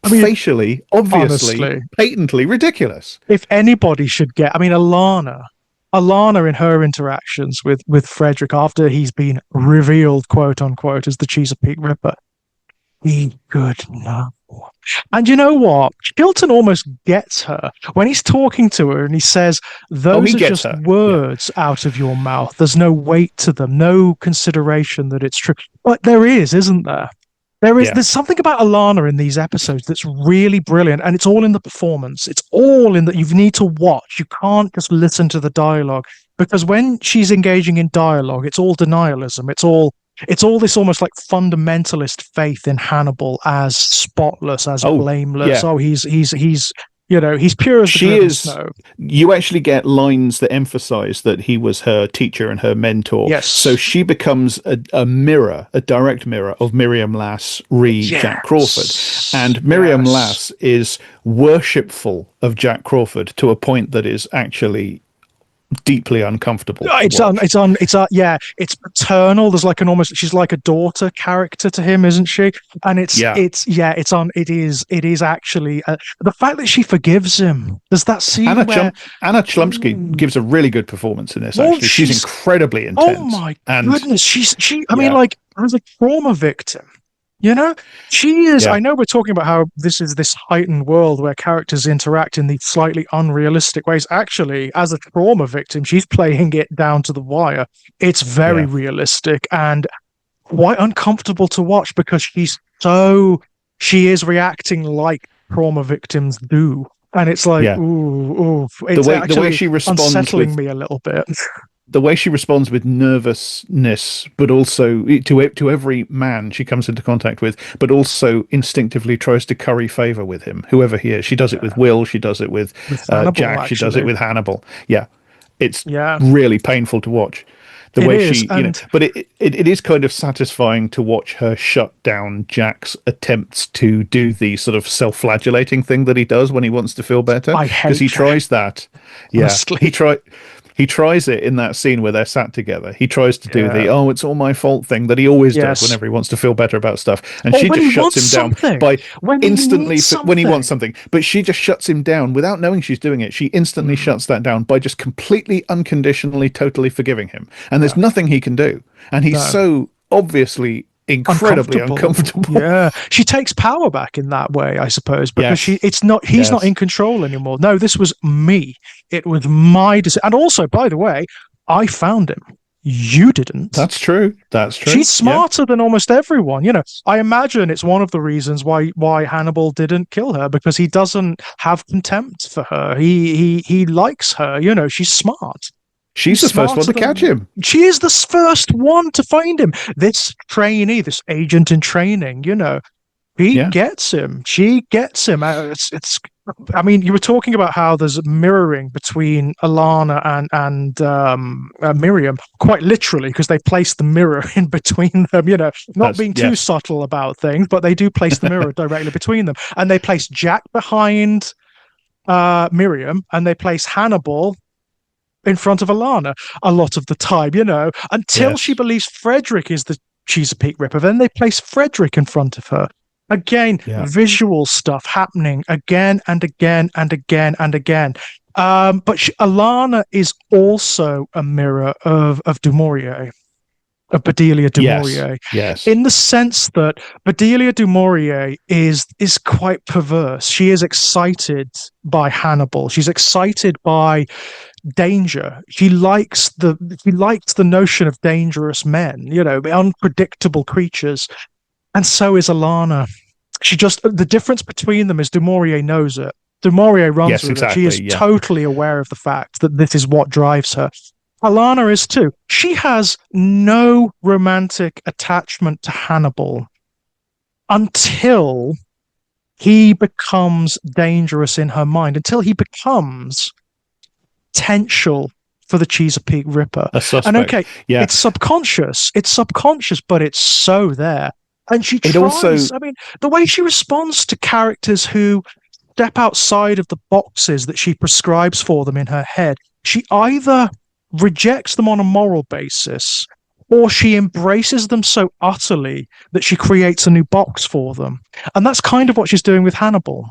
facially, obviously, honestly, patently ridiculous. If anybody should get, Alana in her interactions with Frederick after he's been revealed, quote unquote, as the Chesapeake Ripper, he could know. And you know what? Chilton almost gets her when he's talking to her and he says, those are just words out of your mouth. There's no weight to them, no consideration that it's true. But there is, isn't there? There's something about Alana in these episodes that's really brilliant, and it's all in the performance. It's all in that you need to watch. You can't just listen to the dialogue, because when she's engaging in dialogue, it's all denialism. It's all this almost like fundamentalist faith in Hannibal as spotless, as blameless. Oh, he's pure as the driven snow. You actually get lines that emphasize that he was her teacher and her mentor. Yes. So she becomes a mirror, a direct mirror of Miriam Lass Jack Crawford. And Miriam Lass is worshipful of Jack Crawford to a point that is actually deeply uncomfortable. It's paternal. There's like she's like a daughter character to him, isn't she? And it is actually the fact that she forgives him. There's that scene Anna Chlumsky gives a really good performance in this. Actually, she's incredibly intense. Oh my goodness, I mean, like, as a trauma victim. She is. I know we're talking about how this is this heightened world where characters interact in these slightly unrealistic ways. Actually, as a trauma victim, she's playing it down to the wire. It's very realistic and quite uncomfortable to watch because she is reacting like trauma victims do. And it's like, ooh, it's the way she responds unsettling me a little bit. The way she responds with nervousness, but also to every man she comes into contact with, but also instinctively tries to curry favor with him, whoever he is. She does it with Will. She does it with Hannibal, Jack. Actually. She does it with Hannibal. Yeah, it's really painful to watch. The way she, but it is kind of satisfying to watch her shut down Jack's attempts to do the sort of self-flagellating thing that he does when he wants to feel better. I hate because he tries that. Yeah, honestly. He tries it in that scene where they're sat together. He tries to do the "oh, it's all my fault" thing that he always does whenever he wants to feel better about stuff, and she just shuts him down by instantly when he wants something. But she just shuts him down without knowing she's doing it. She instantly shuts that down by just completely unconditionally, totally forgiving him, and there's nothing he can do, and he's so obviously incredibly uncomfortable. Yeah, she takes power back in that way, I suppose, because he's not in control anymore. No, this was me. It was my decision. And also, by the way, I found him. You didn't. That's true. She's smarter than almost everyone. I imagine it's one of the reasons why Hannibal didn't kill her, because he doesn't have contempt for her. He likes her. She's smart. She's the first one to catch him. She is the first one to find him. This trainee, this agent in training, he gets him. She gets him. I mean, you were talking about how there's mirroring between Alana and Miriam, quite literally, because they place the mirror in between them, not being too subtle about things, but they do place the mirror directly between them. And they place Jack behind Miriam, and they place Hannibal in front of Alana a lot of the time, until she believes Frederick is the Chesapeake Ripper. Then they place Frederick in front of her. Again, visual stuff happening again and again and again and again. But Alana is also a mirror of Du Maurier, of Bedelia du Maurier. Yes. In the sense that Bedelia du Maurier is quite perverse. She is excited by Hannibal. She's excited by danger. She likes the notion of dangerous men, unpredictable creatures. And so is Alana. The difference between them is Du Maurier knows it. Du Maurier runs with it. She is totally aware of the fact that this is what drives her. Alana is too. She has no romantic attachment to Hannibal until he becomes dangerous in her mind, until he becomes potential for the Chesapeake Ripper. A suspect. And it's subconscious, but it's so there. And she tries. I mean, the way she responds to characters who step outside of the boxes that she prescribes for them in her head, she either rejects them on a moral basis, or she embraces them so utterly that she creates a new box for them. And that's kind of what she's doing with Hannibal.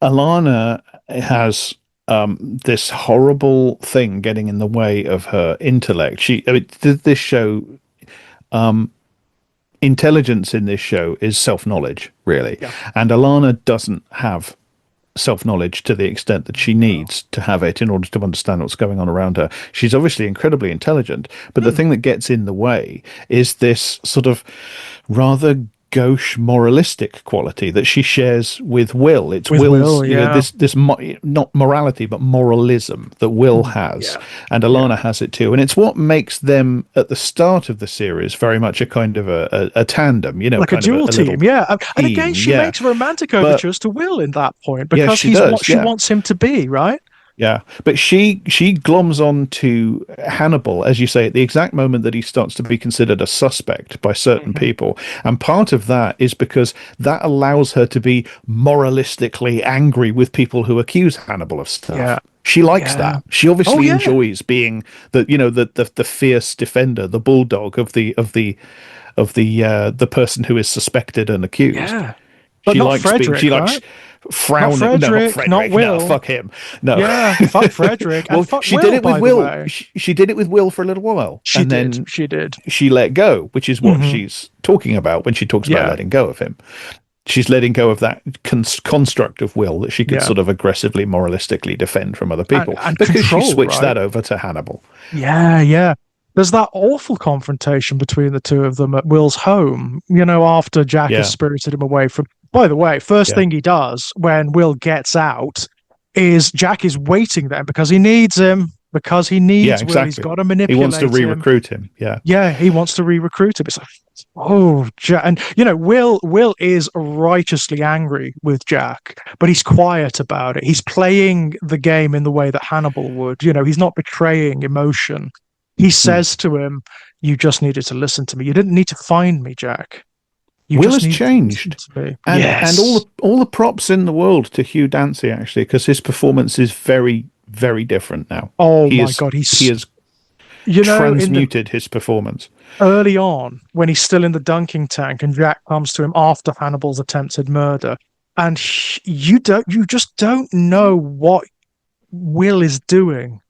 Alana has this horrible thing getting in the way of her intellect. This show, intelligence in this show is self-knowledge, really. Yeah. And Alana doesn't have self-knowledge to the extent that she needs to have it in order to understand what's going on around her. She's obviously incredibly intelligent, but the thing that gets in the way is this sort of rather gauche moralistic quality that she shares with Will. It's Will's, this not morality but moralism that Will has, and Alana has it too. And it's what makes them at the start of the series very much a kind of a tandem, like a dual team. And again, she makes romantic overtures to Will in that point, because he's what she wants him to be, right? Yeah, but she gloms on to Hannibal, as you say, at the exact moment that he starts to be considered a suspect by certain people. And part of that is because that allows her to be moralistically angry with people who accuse Hannibal of stuff. Yeah. She likes that. She obviously enjoys being the fierce defender, the bulldog of the person who is suspected and accused. Yeah. But not Frederick, right? Frowning. Not Frederick, not Will. No, fuck him. No. Yeah, fuck Frederick. Well, fuck she Will, did it with Will. She did it with Will for a little while. She did. She let go, which is what she's talking about when she talks about letting go of him. She's letting go of that construct of Will that she can sort of aggressively, moralistically defend from other people. And because control, she switched that over to Hannibal. Yeah. There's that awful confrontation between the two of them at Will's home, after Jack has spirited him away from... By the way, first thing he does when Will gets out is Jack is waiting there because he needs him, because he needs Will. He's got to manipulate him. He wants to re-recruit him. Yeah, he wants to re-recruit him. It's like, Jack. And, Will is righteously angry with Jack, but he's quiet about it. He's playing the game in the way that Hannibal would. He's not betraying emotion. He says to him, "You just needed to listen to me. You didn't need to find me, Jack. Will has changed, and all the props in the world to Hugh Dancy, actually, because his performance is very, very different now. Oh my God, he has transmuted his performance. Early on, when he's still in the dunking tank, and Jack comes to him after Hannibal's attempted murder, and you just don't know what Will is doing.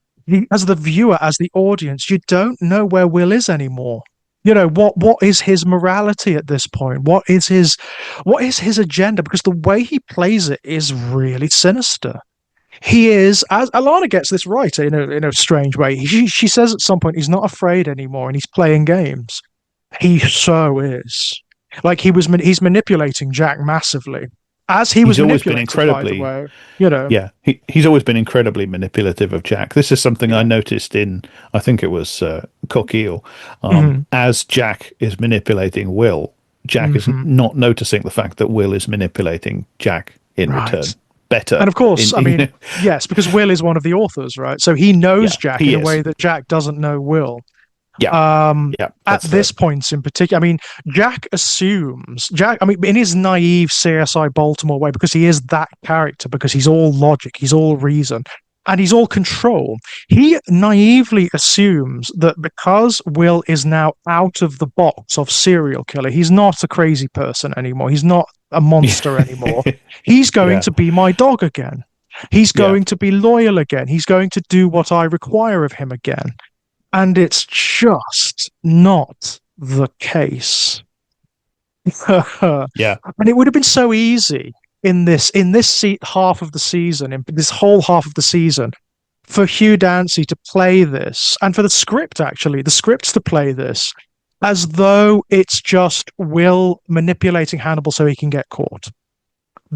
As the viewer, as the audience, you don't know where Will is anymore. What is his morality at this point? What is his agenda? Because the way he plays it is really sinister. He is, as Alana gets this right in a strange way. She says at some point he's not afraid anymore and he's playing games. He so is. Like he's manipulating Jack massively. As he was manipulated, by the way, Yeah, he's always been incredibly manipulative of Jack. This is something I noticed in, I think it was Coquille. As Jack is manipulating Will, Jack is not noticing the fact that Will is manipulating Jack in return. Better. And of course, yes, because Will is one of the authors, right? So he knows Jack in a way that Jack doesn't know Will. At this point in particular, Jack assumes in his naive CSI Baltimore way, because he is that character, because he's all logic, he's all reason, and he's all control. He naively assumes that because Will is now out of the box of serial killer, he's not a crazy person anymore. He's not a monster anymore. He's going to be my dog again. He's going to be loyal again. He's going to do what I require of him again. And it's just not the case. And it would have been so easy in this half of the season, in this whole half of the season, for Hugh Dancy to play this, and for the scripts to play this, as though it's just Will manipulating Hannibal so he can get caught.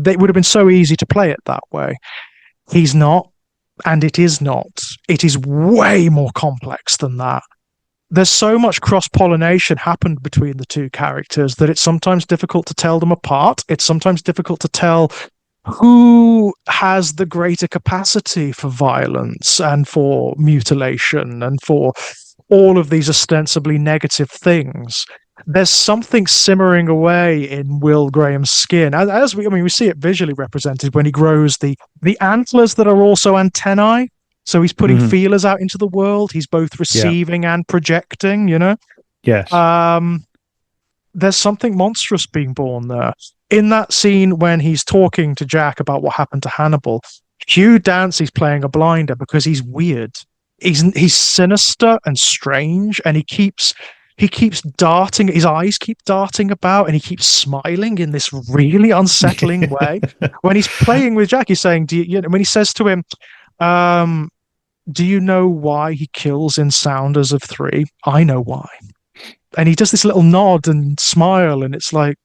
It would have been so easy to play it that way. He's not, and it is not. It is way more complex than that. There's so much cross-pollination happened between the two characters that it's sometimes difficult to tell them apart. It's sometimes difficult to tell who has the greater capacity for violence and for mutilation and for all of these ostensibly negative things. There's something simmering away in Will Graham's skin, as we see it visually represented when he grows the antlers that are also antennae. So he's putting feelers out into the world. He's both receiving and projecting. Yes. There's something monstrous being born there. In that scene when he's talking to Jack about what happened to Hannibal, Hugh Dancy's playing a blinder because he's weird. He's sinister and strange, and he keeps darting. His eyes keep darting about, and he keeps smiling in this really unsettling way. When he's playing with Jack, he's saying, when he says to him, do you know why he kills in Sounders of Three? I know why. And he does this little nod and smile, and it's like,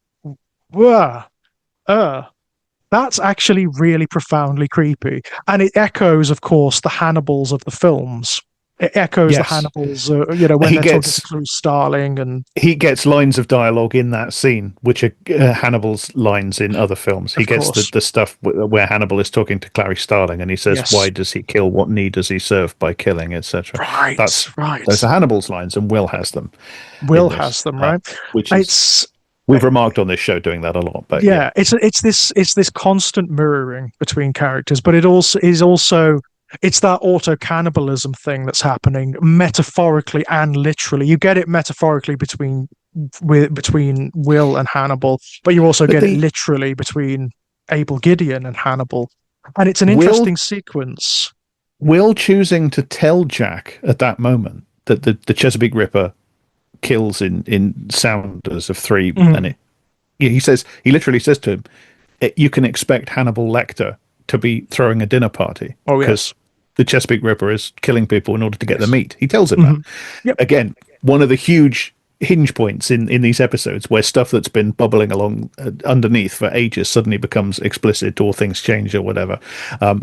that's actually really profoundly creepy. And it echoes, of course, the Hannibals of the films. It echoes the Hannibals, when they're talking through Starling, and he gets lines of dialogue in that scene, which are Hannibal's lines in other films. He gets the stuff where Hannibal is talking to Clarice Starling, and he says, "Why does he kill? What need does he serve by killing, etc." Right, that's right. Those are Hannibal's lines, and Will has them. Will has them, right? Which is we've remarked on this show doing that a lot, but it's this constant mirroring between characters, but it's that auto-cannibalism thing that's happening metaphorically and literally. You get it metaphorically between Will and Hannibal, but you also get it literally between Abel Gideon and Hannibal. And it's an interesting sequence. Will choosing to tell Jack at that moment that the Chesapeake Ripper kills in Sounders of Three, and he literally says to him, you can expect Hannibal Lecter to be throwing a dinner party. Oh, yes. The Chesapeake Ripper is killing people in order to get the meat. He tells him that. Yep. Again, one of the huge hinge points in these episodes where stuff that's been bubbling along underneath for ages suddenly becomes explicit, or things change or whatever.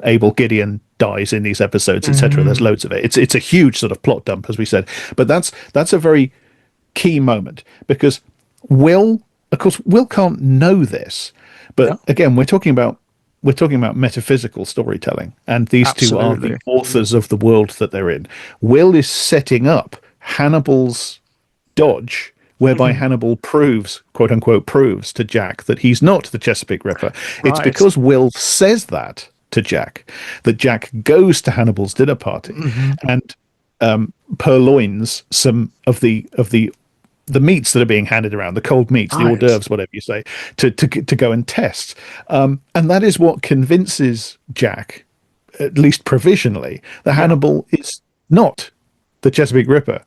Abel Gideon dies in these episodes, etc. There's loads of it. It's a huge sort of plot dump, as we said. But that's a very key moment, because Will can't know this. But again, we're talking about metaphysical storytelling, and these two are the authors of the world that they're in. Will is setting up Hannibal's dodge, whereby Hannibal proves, quote unquote, proves to Jack that he's not the Chesapeake Ripper. Right. It's because Will says that to Jack, that Jack goes to Hannibal's dinner party and purloins some of the meats that are being handed around, the cold meats, the hors d'oeuvres, whatever you say, to go and test. And that is what convinces Jack, at least provisionally, that Hannibal is not the Chesapeake Ripper.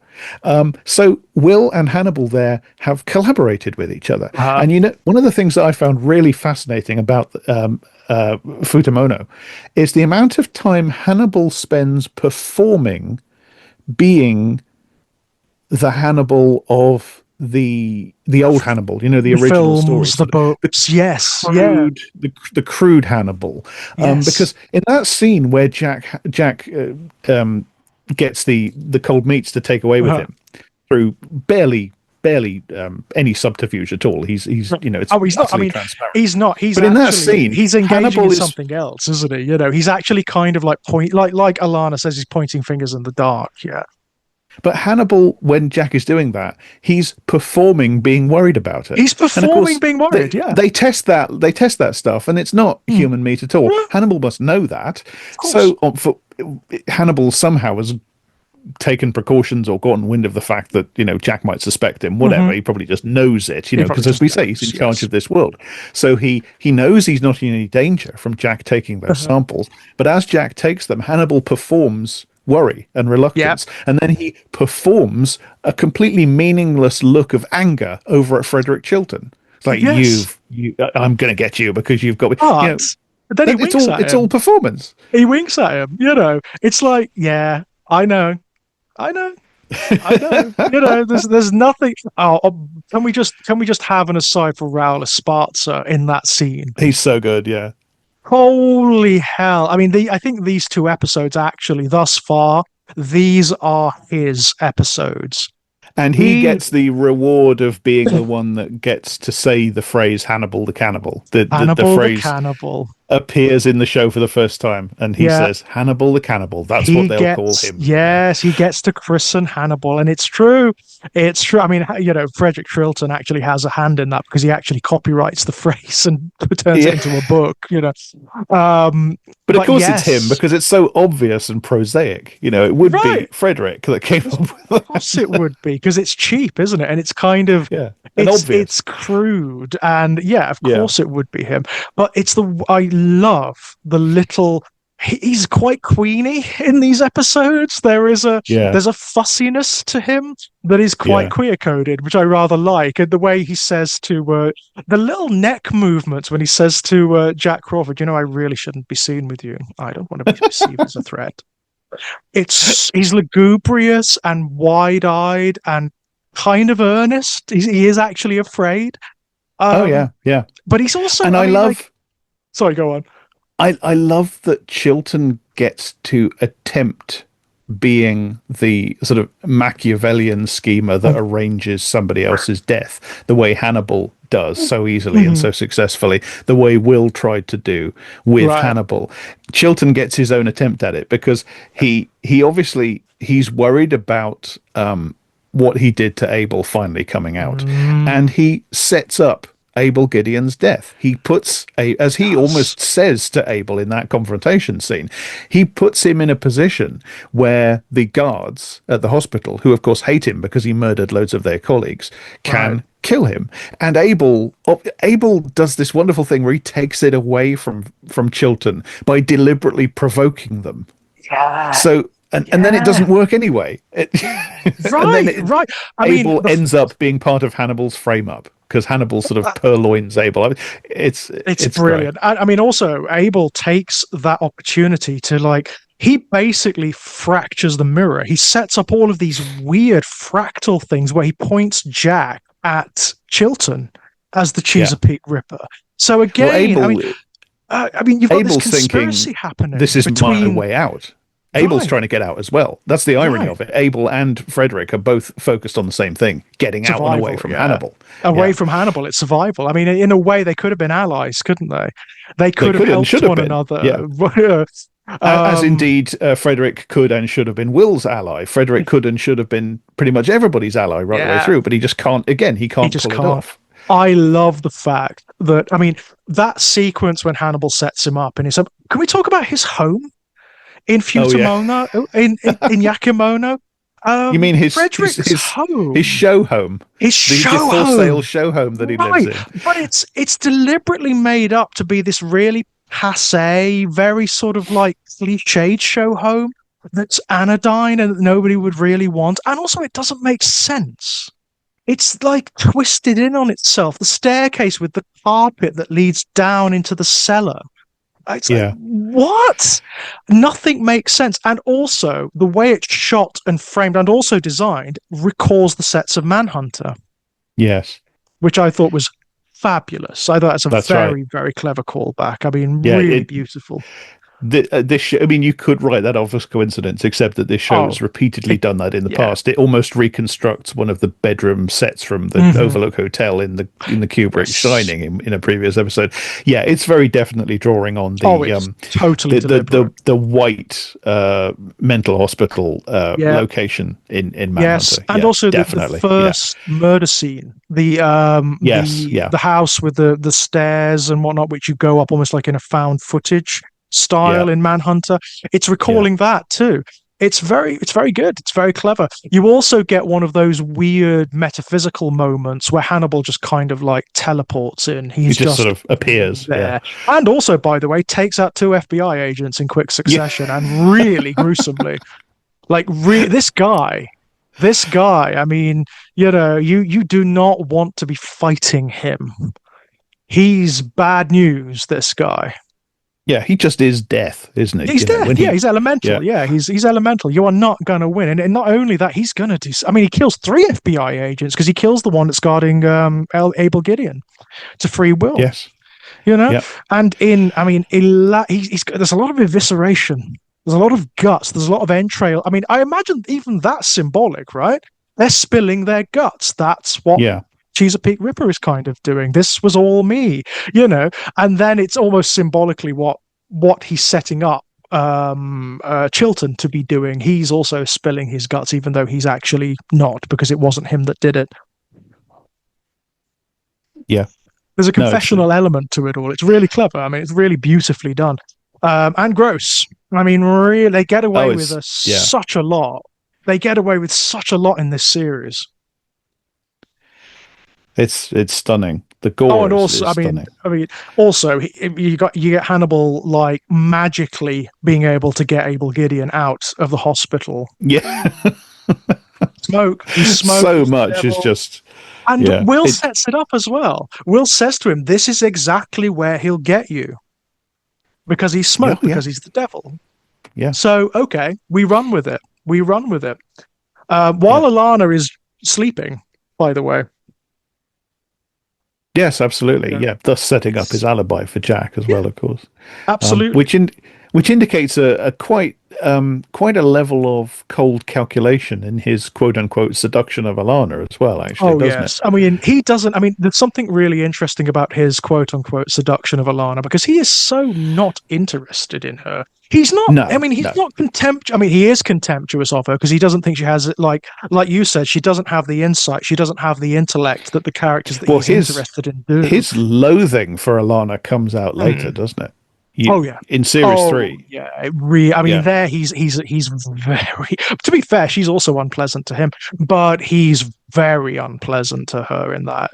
So Will and Hannibal there have collaborated with each other. And you know, one of the things that I found really fascinating about Futamono is the amount of time Hannibal spends performing being the Hannibal of the old Hannibal, you know, the original films, the books, the crude Hannibal, because in that scene where Jack gets the cold meats to take away with him through barely any subterfuge at all. He's you know, it's he's not. I mean, transparent. he's not. He's but actually, in that scene, he's engaging Hannibal in is something else, isn't he? You know, he's actually kind of like like Alana says, he's pointing fingers in the dark. Yeah. But Hannibal, when Jack is doing that, he's performing being worried about it. He's performing being worried, They test that stuff, and it's not human meat at all. Hannibal must know that. So Hannibal somehow has taken precautions or gotten wind of the fact that, you know, Jack might suspect him, whatever. He probably just knows it, you know, because as we say, he's in charge of this world. So he knows he's not in any danger from Jack taking those samples. But as Jack takes them, Hannibal performs worry and reluctance, and then he performs a completely meaningless look of anger over at Frederick Chilton. It's like, I'm going to get you because you've got me. But, you know, then he winks at him. It's all performance. He winks at him, you know. It's like, yeah, I know. You know, there's nothing. Can we just have an aside for Raul Esparza in that scene? He's so good, yeah. Holy hell. I mean, I think these two episodes, actually, thus far, these are his episodes. And he gets the reward of being the one that gets to say the phrase Hannibal the Cannibal. The phrase the Cannibal appears in the show for the first time, and he says, Hannibal the Cannibal. That's what they'll call him. Yes, he gets to christen Hannibal, and it's true. It's true. I mean, you know, Frederick Chilton actually has a hand in that because he actually copyrights the phrase and turns it into a book, you know. But of course it's him, because it's so obvious and prosaic. You know, it would be Frederick that came up with that. Of course it would be, because it's cheap, isn't it? And it's kind of it's crude, and of course it would be him. But I love the little. He's quite queeny in these episodes. There's a fussiness to him that is quite queer coded, which I rather like. And the way he says to the little neck movements when he says to Jack Crawford, you know, I really shouldn't be seen with you. I don't want to be perceived as a threat. He's lugubrious and wide-eyed and kind of earnest. He is actually afraid. But he's also. And I love. Sorry, go on. I love that Chilton gets to attempt being the sort of Machiavellian schemer that arranges somebody else's death, the way Hannibal does so easily and so successfully, the way Will tried to do with Hannibal. Chilton gets his own attempt at it because he obviously he's worried about what he did to Abel finally coming out, and he sets up Abel Gideon's death. He puts as he almost says to Abel in that confrontation scene, he puts him in a position where the guards at the hospital, who of course hate him because he murdered loads of their colleagues, can kill him. And Abel does this wonderful thing where he takes it away from Chilton by deliberately provoking them. So and then it doesn't work anyway. Abel ends up being part of Hannibal's frame-up because Hannibal sort of purloins Abel. I mean, it's brilliant. I mean, also, Abel takes that opportunity to, he basically fractures the mirror. He sets up all of these weird fractal things where he points Jack at Chilton as the Chesapeake Ripper. So again, you've got this conspiracy happening. This is my way out. Abel's trying to get out as well. That's the irony of it. Abel and Frederick are both focused on the same thing, getting out and away from Hannibal. Away from Hannibal, it's survival. I mean, in a way, they could have been allies, couldn't they? They could have helped one another. Yeah. As indeed, Frederick could and should have been Will's ally. Frederick could and should have been pretty much everybody's ally right the way through, but he just can't, again, he can't pull it off. I love the fact that, I mean, that sequence when Hannibal sets him up and he's up. Can we talk about his home in Futamono, in Yakimono? You mean Frederick's home, his show home, the for sale home, show home that he right? lives in. But it's deliberately made up to be this really passe, very sort of like cliched show home that's anodyne and that nobody would really want, and also it doesn't make sense. It's like twisted in on itself. The staircase with the carpet that leads down into the cellar. It's like, what? Nothing makes sense. And also, the way it's shot and framed and also designed recalls the sets of Manhunter. Yes. Which I thought was fabulous. I thought it's a very clever callback. I mean, really beautiful. This show, I mean, you could write that off as coincidence, except that this show has repeatedly done that in the past. It almost reconstructs one of the bedroom sets from the Overlook Hotel in the Kubrick Shining in a previous episode. Yeah, it's very definitely drawing on the totally the white mental hospital location in Manhunter. Yes, and also the first murder scene, the house with the stairs and whatnot, which you go up almost like in a found footage style in Manhunter. It's recalling that too. It's very good. It's very clever. You also get one of those weird metaphysical moments where Hannibal just kind of like teleports in. He just sort of appears there. And also, by the way, takes out 2 FBI agents in quick succession and really gruesomely. Like this guy, I mean, you do not want to be fighting him. He's bad news, this guy. Yeah, he just is death, isn't he? He's death. He's elemental. Yeah, he's elemental. You are not going to win. And not only that, he's going to do... I mean, he kills 3 FBI agents because he kills the one that's guarding Abel Gideon to free Will. Yes. And there's a lot of evisceration. There's a lot of guts. There's a lot of entrail. I mean, I imagine even that's symbolic, right? They're spilling their guts. That's what Chesapeake Ripper is kind of doing. This was all me, and then it's almost symbolically what he's setting up Chilton to be doing. He's also spilling his guts, even though he's actually not, because it wasn't him that did it. Yeah. There's a confessional element to it all. It's really clever. I mean, it's really beautifully done. And gross. I mean, really, they get away with such a lot. They get away with such a lot in this series. It's stunning. The gore and also, is stunning. Also, you get Hannibal like magically being able to get Abel Gideon out of the hospital. Yeah, he smokes so much is just. And Will sets it up as well. Will says to him, "This is exactly where he'll get you," because he's smoked, because he's the devil. Yeah. So we run with it. While Alana is sleeping, by the way. Yes, absolutely. Yeah, thus setting up his alibi for Jack as well, of course. Absolutely. Which indicates a quite a level of cold calculation in his quote unquote seduction of Alana as well. Actually, doesn't it? I mean, he doesn't. I mean, there's something really interesting about his quote unquote seduction of Alana because he is so not interested in her. He's not. No, I mean, he's not contemptuous. I mean, he is contemptuous of her because he doesn't think she has it. Like you said, she doesn't have the insight. She doesn't have the intellect that the characters that he's interested in do. His loathing for Alana comes out later, doesn't it? In series 3. Yeah, there he's very. To be fair, she's also unpleasant to him, but he's very unpleasant to her in that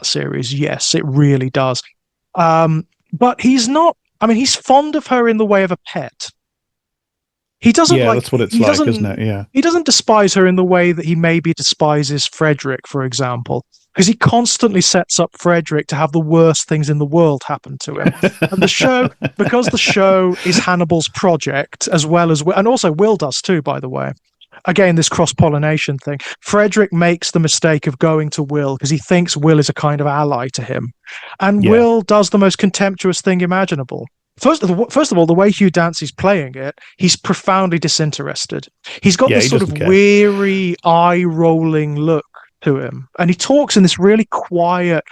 series. Yes, it really does. But he's not. I mean, he's fond of her in the way of a pet. He doesn't that's what it's like, isn't it? Yeah. He doesn't despise her in the way that he maybe despises Frederick, for example, because he constantly sets up Frederick to have the worst things in the world happen to him. And because the show is Hannibal's project, as well as, and also Will does too, by the way. Again, this cross-pollination thing. Frederick makes the mistake of going to Will because he thinks Will is a kind of ally to him. And Will does the most contemptuous thing imaginable. First of all, the way Hugh Dancy's playing it, he's profoundly disinterested. He's got this sort of weary, eye-rolling look to him. And he talks in this really quiet,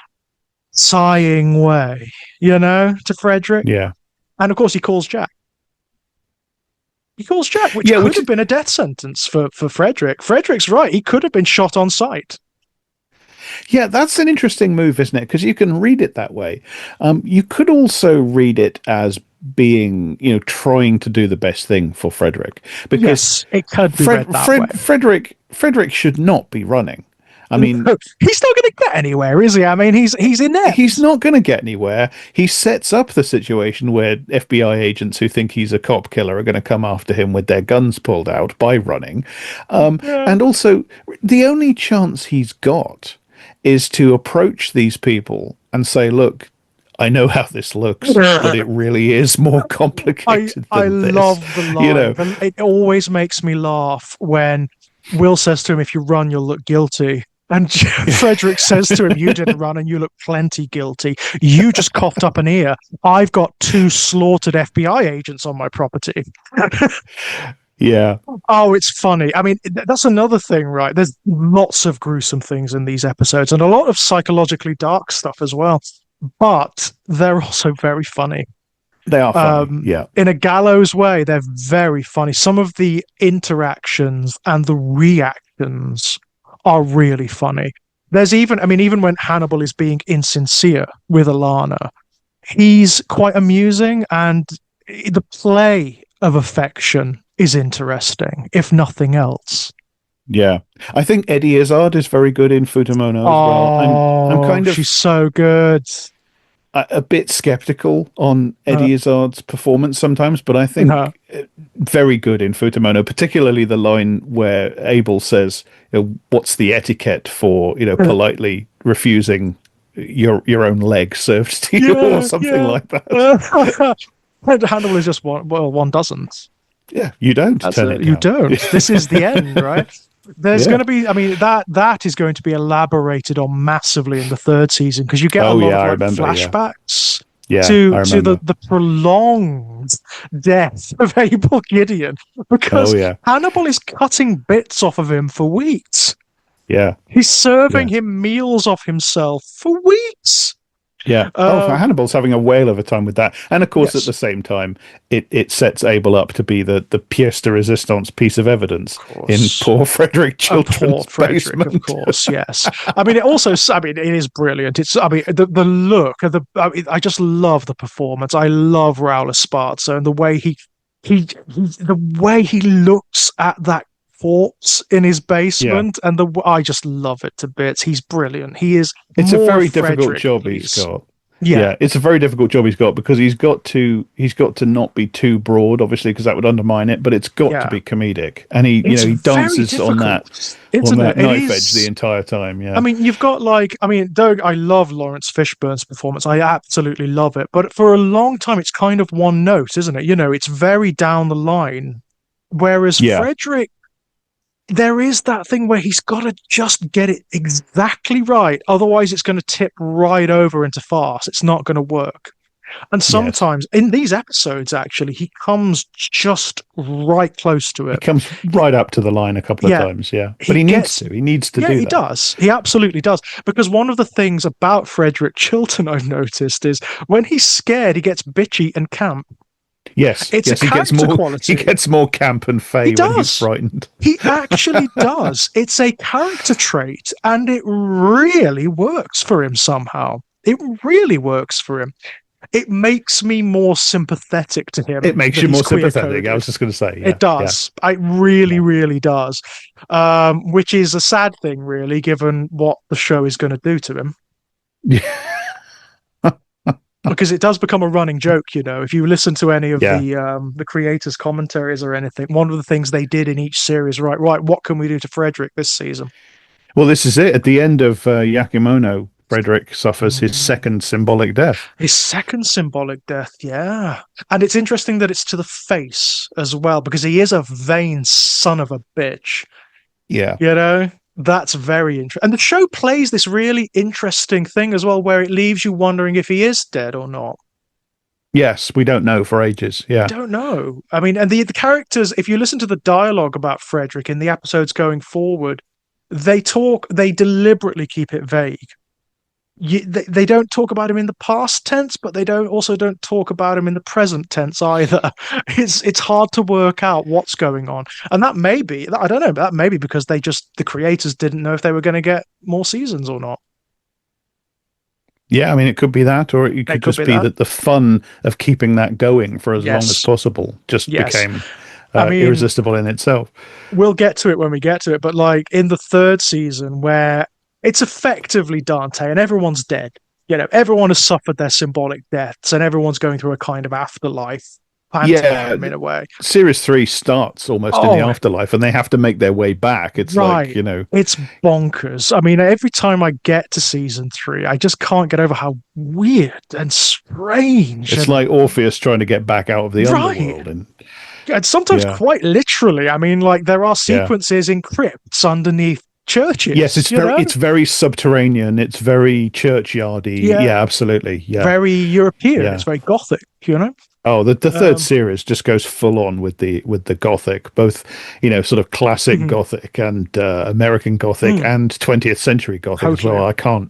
sighing way, to Frederick. Yeah. And of course, he calls Jack. He calls Jack, which could have been a death sentence for Frederick. Frederick's right. He could have been shot on sight. Yeah, that's an interesting move, isn't it? Because you can read it that way. You could also read it as being, trying to do the best thing for Frederick, because Yes, it could be read that way. Frederick should not be running. I mean, he's not going to get anywhere, is he? I mean, he's inept. He's not going to get anywhere. He sets up the situation where FBI agents who think he's a cop killer are going to come after him with their guns pulled out by running. And also, the only chance he's got is to approach these people and say, look, I know how this looks, but it really is more complicated than this. I love the line. It always makes me laugh when Will says to him, if you run, you'll look guilty. And Frederick says to him, you didn't run and you look plenty guilty. You just coughed up an ear. I've got 2 slaughtered FBI agents on my property. Yeah. Oh, it's funny. I mean, that's another thing, right? There's lots of gruesome things in these episodes and a lot of psychologically dark stuff as well. But they're also very funny. They are funny, yeah. In a gallows way, they're very funny. Some of the interactions and the reactions are really funny. There's even when Hannibal is being insincere with Alana, he's quite amusing, and the play of affection is interesting, if nothing else. Yeah, I think Eddie Izzard is very good in Futamono as well. I'm kind of she's so good. A bit skeptical on Eddie Izzard's performance sometimes, but I think very good in Futamono, particularly the line where Abel says, what's the etiquette for, politely refusing your own leg served to you or something like that. Hannibal is just one doesn't. Yeah, you don't. You don't. This is the end, right? There's going to be, that is going to be elaborated on massively in the 3rd season, because you get a lot of flashbacks to the prolonged death of Abel Gideon, because Hannibal is cutting bits off of him for weeks. Yeah. He's serving him meals of himself for weeks. Yeah. Hannibal's having a whale of a time with that. And of course, at the same time, it sets Abel up to be the pièce de résistance piece of evidence in poor Frederick Chilton's basement. Of course, yes. It is brilliant. The look, I just love the performance. I love Raul Esparza and the way he looks at that corpse in his basement, and I just love it to bits. He's brilliant. He is. It's a very difficult job he's got. Yeah, it's a very difficult job he's got, because he's got to not be too broad, obviously, because that would undermine it. But it's got to be comedic, and he dances on that knife edge the entire time. Yeah, you've got though I love Lawrence Fishburne's performance, I absolutely love it. But for a long time, it's kind of one note, isn't it? It's very down the line. Whereas Frederick, there is that thing where he's got to just get it exactly right. Otherwise, it's going to tip right over into farce. It's not going to work. And sometimes in these episodes, actually, he comes just right close to it. He comes right up to the line a couple of times, But he needs to. He needs to do that. He does. He absolutely does. Because one of the things about Frederick Chilton I've noticed is when he's scared, he gets bitchy and camp. Yes, he gets more quality. He gets more camp and fey when he's frightened. He actually does. It's a character trait, and it really works for him somehow. It really works for him. It makes me more sympathetic to him. It makes you more sympathetic. I was just going to say. It does. It really, really does. Which is a sad thing, really, given what the show is going to do to him. Yeah. Because it does become a running joke, if you listen to any of the creators' commentaries or anything, one of the things they did in each series, right, what can we do to Frederick this season? Well, this is it. At the end of Yakimono, Frederick suffers his second symbolic death. His second symbolic death, yeah. And it's interesting that it's to the face as well, because he is a vain son of a bitch. Yeah. That's very interesting. And the show plays this really interesting thing as well, where it leaves you wondering if he is dead or not. Yes, we don't know for ages. Yeah. We don't know. And the characters, if you listen to the dialogue about Frederick in the episodes going forward, they deliberately keep it vague. They don't talk about him in the past tense, but they don't talk about him in the present tense either. It's hard to work out what's going on, and that may be, I don't know, that may be because the creators didn't know if they were going to get more seasons or not. Yeah, I mean, it could be that, or it could just be that the fun of keeping that going for as long as possible just became irresistible in itself. We'll get to it when we get to it, but like in the third season, where it's effectively Dante and everyone's dead, everyone has suffered their symbolic deaths and everyone's going through a kind of afterlife pantomime in a way. Series 3 starts almost in the afterlife and they have to make their way back. It's like, it's bonkers. I mean, every time I get to season 3, I just can't get over how weird and strange. It's like Orpheus trying to get back out of the underworld. And sometimes quite literally. I mean, like there are sequences in crypts underneath churches. Yes, it's very subterranean. It's very churchyardy. Yeah, absolutely. Yeah, very European. It's very Gothic. Oh, the third series just goes full on with the Gothic, both sort of classic Gothic and American Gothic and 20th century Gothic as well. I can't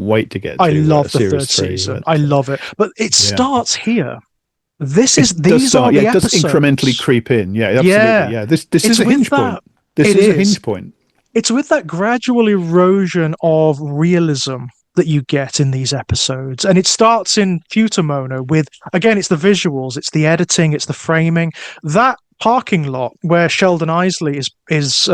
wait to get. I love the third season. I love it, but it starts here. These are the episodes. It does incrementally creep in. Yeah, absolutely. Yeah, this is a hinge point. This is a hinge point. It's with that gradual erosion of realism that you get in these episodes. And it starts in Futamono with, again, it's the visuals, it's the editing, it's the framing. That parking lot where Sheldon Isley is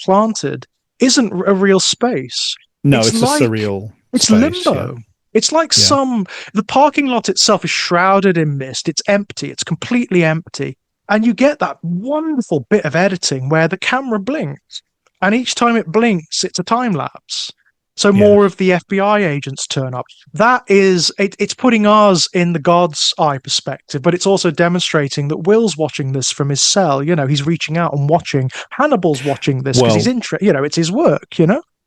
planted isn't a real space. No, it's like a surreal It's space, limbo. Yeah. It's like the parking lot itself is shrouded in mist. It's empty. It's completely empty. And you get that wonderful bit of editing where the camera blinks. And each time it blinks, it's a time lapse. So more of the FBI agents turn up. That is, it's putting us in the God's eye perspective, but it's also demonstrating that Will's watching this from his cell. He's reaching out and watching. Hannibal's watching this because he's interested. It's his work.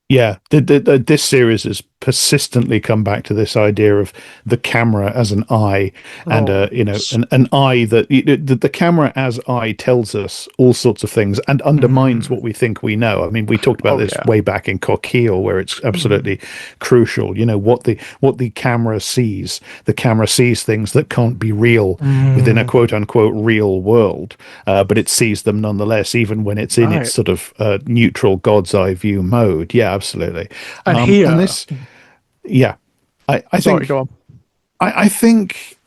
Yeah, this series has persistently come back to this idea of the camera as an eye, and an eye that the camera as eye tells us all sorts of things and undermines what we think we know. I mean, we talked about this way back in Coquille, where it's absolutely crucial. What the camera sees. The camera sees things that can't be real within a quote unquote real world, but it sees them nonetheless, even when it's in its sort of neutral God's eye view mode. Yeah, absolutely. And here, and this. Yeah, I think. Go on. I think,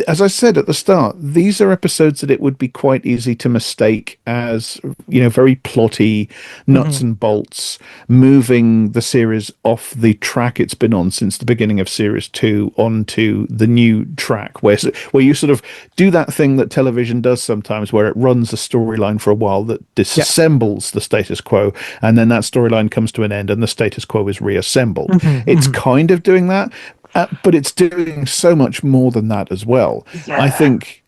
as I said at the start, these are episodes that it would be quite easy to mistake as very plotty, nuts and bolts, moving the series off the track it's been on since the beginning of series 2 onto the new track, where you sort of do that thing that television does sometimes, where it runs a storyline for a while that disassembles the status quo, and then that storyline comes to an end and the status quo is reassembled. It's kind of doing that. But it's doing so much more than that as well. Yeah. I think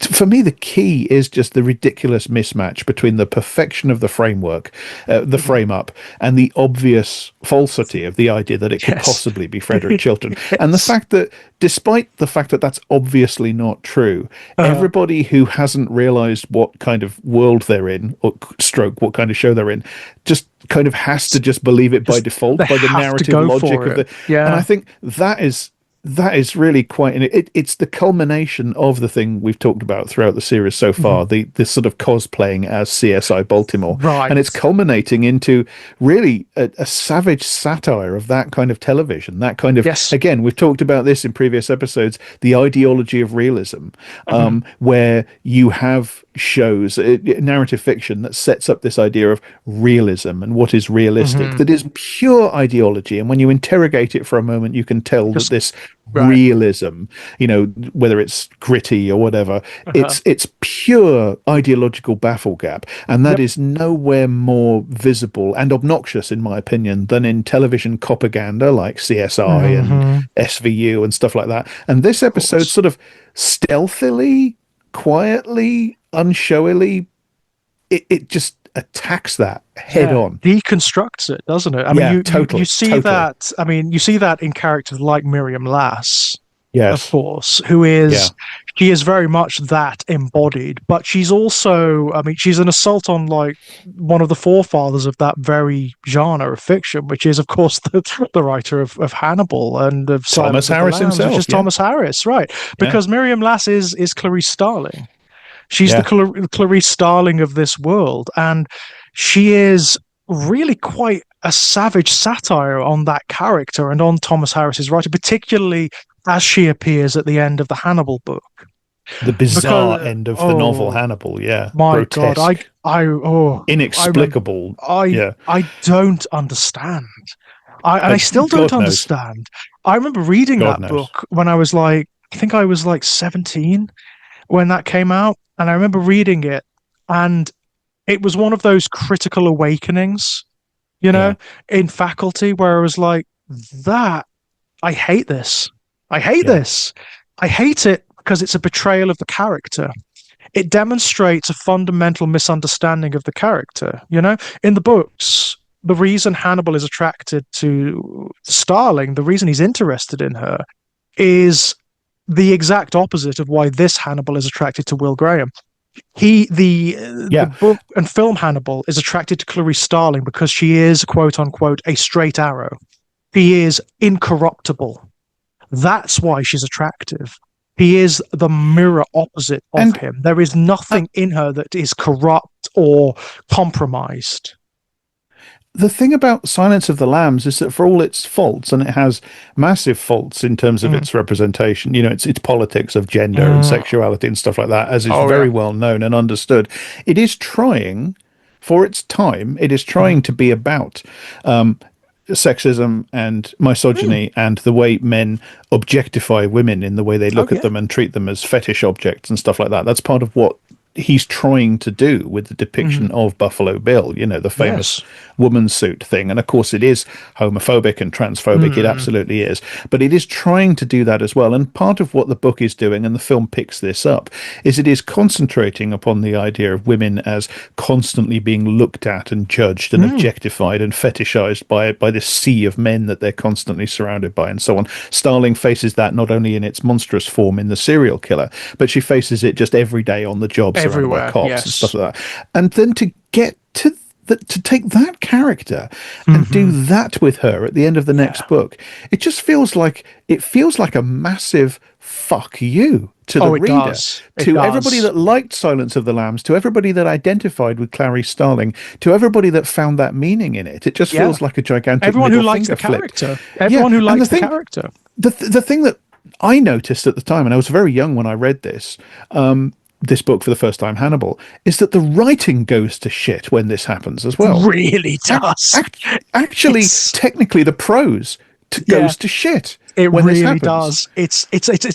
for me the key is just the ridiculous mismatch between the perfection of the framework, the frame up, and the obvious falsity of the idea that it could possibly be Frederick Chilton, and the fact that, despite the fact that that's obviously not true, everybody who hasn't realized what kind of world they're in, or what kind of show they're in, just kind of has to just believe it by default, by the narrative logic of the. Yeah. And I think that is really quite. It's the culmination of the thing we've talked about throughout the series so far. This sort of cosplaying as CSI Baltimore, and it's culminating into really a savage satire of that kind of television. That kind of again, we've talked about this in previous episodes. The ideology of realism, where you have shows, narrative fiction that sets up this idea of realism and what is realistic, that is pure ideology, and when you interrogate it for a moment, you can tell that this realism, whether it's gritty or whatever, it's pure ideological baffle gap, and that is nowhere more visible and obnoxious, in my opinion, than in television propaganda like CSI and SVU and stuff like that. And this episode sort of stealthily, quietly, unshowily, it just attacks that head on, deconstructs it, doesn't it? I mean, you see that. I mean, you see that in characters like Miriam Lass, of course, who is she is very much that embodied, but she's also, I mean, she's an assault on like one of the forefathers of that very genre of fiction, which is, of course, the writer of Hannibal and of Thomas Harris himself, which is Thomas Harris, right? Because Miriam Lass is Clarice Starling. She's the Clarice Starling of this world, and she is really quite a savage satire on that character and on Thomas Harris's writing, particularly as she appears at the end of the Hannibal book. The bizarre end of the novel Hannibal, yeah. My grotesque. God, inexplicable. I don't understand. I still don't understand. I remember reading that book when I was like, I think I was like 17 when that came out, and I remember reading it, and it was one of those critical awakenings, in faculty, where I was like, I hate this. I hate this. I hate it because it's a betrayal of the character. It demonstrates a fundamental misunderstanding of the character. In the books, the reason Hannibal is attracted to Starling, the reason he's interested in her, is the exact opposite of why this Hannibal is attracted to Will Graham. The book and film Hannibal is attracted to Clarice Starling because she is, quote unquote, a straight arrow. He is incorruptible. That's why she's attractive. He is the mirror opposite of him. There is nothing in her that is corrupt or compromised. The thing about Silence of the Lambs is that for all its faults, and it has massive faults in terms of its representation, its politics of gender and sexuality and stuff like that, as is very well known and understood, it is trying, for its time, it is trying to be about sexism and misogyny and the way men objectify women in the way they look at them and treat them as fetish objects and stuff like that. That's part of what he's trying to do with the depiction of Buffalo Bill, the famous woman suit thing. And of course it is homophobic and transphobic. It absolutely is. But it is trying to do that as well. And part of what the book is doing, and the film picks this up, is it is concentrating upon the idea of women as constantly being looked at and judged and objectified and fetishized by this sea of men that they're constantly surrounded by and so on. Starling faces that not only in its monstrous form in The Serial Killer, but she faces it just every day on the job, everywhere, cops and stuff like that. And then to get to take that character and do that with her at the end of the next book, it just feels like a massive fuck you to the reader, to everybody that liked Silence of the Lambs, to everybody that identified with Clarice Starling, to everybody that found that meaning in it. It just feels like a gigantic everyone who likes the character. Everyone who likes the character. The thing that I noticed at the time, and I was very young when I read this book for the first time, Hannibal, is that the writing goes to shit when this happens as well. It really does. Actually, technically, the prose goes to shit. It really does. It's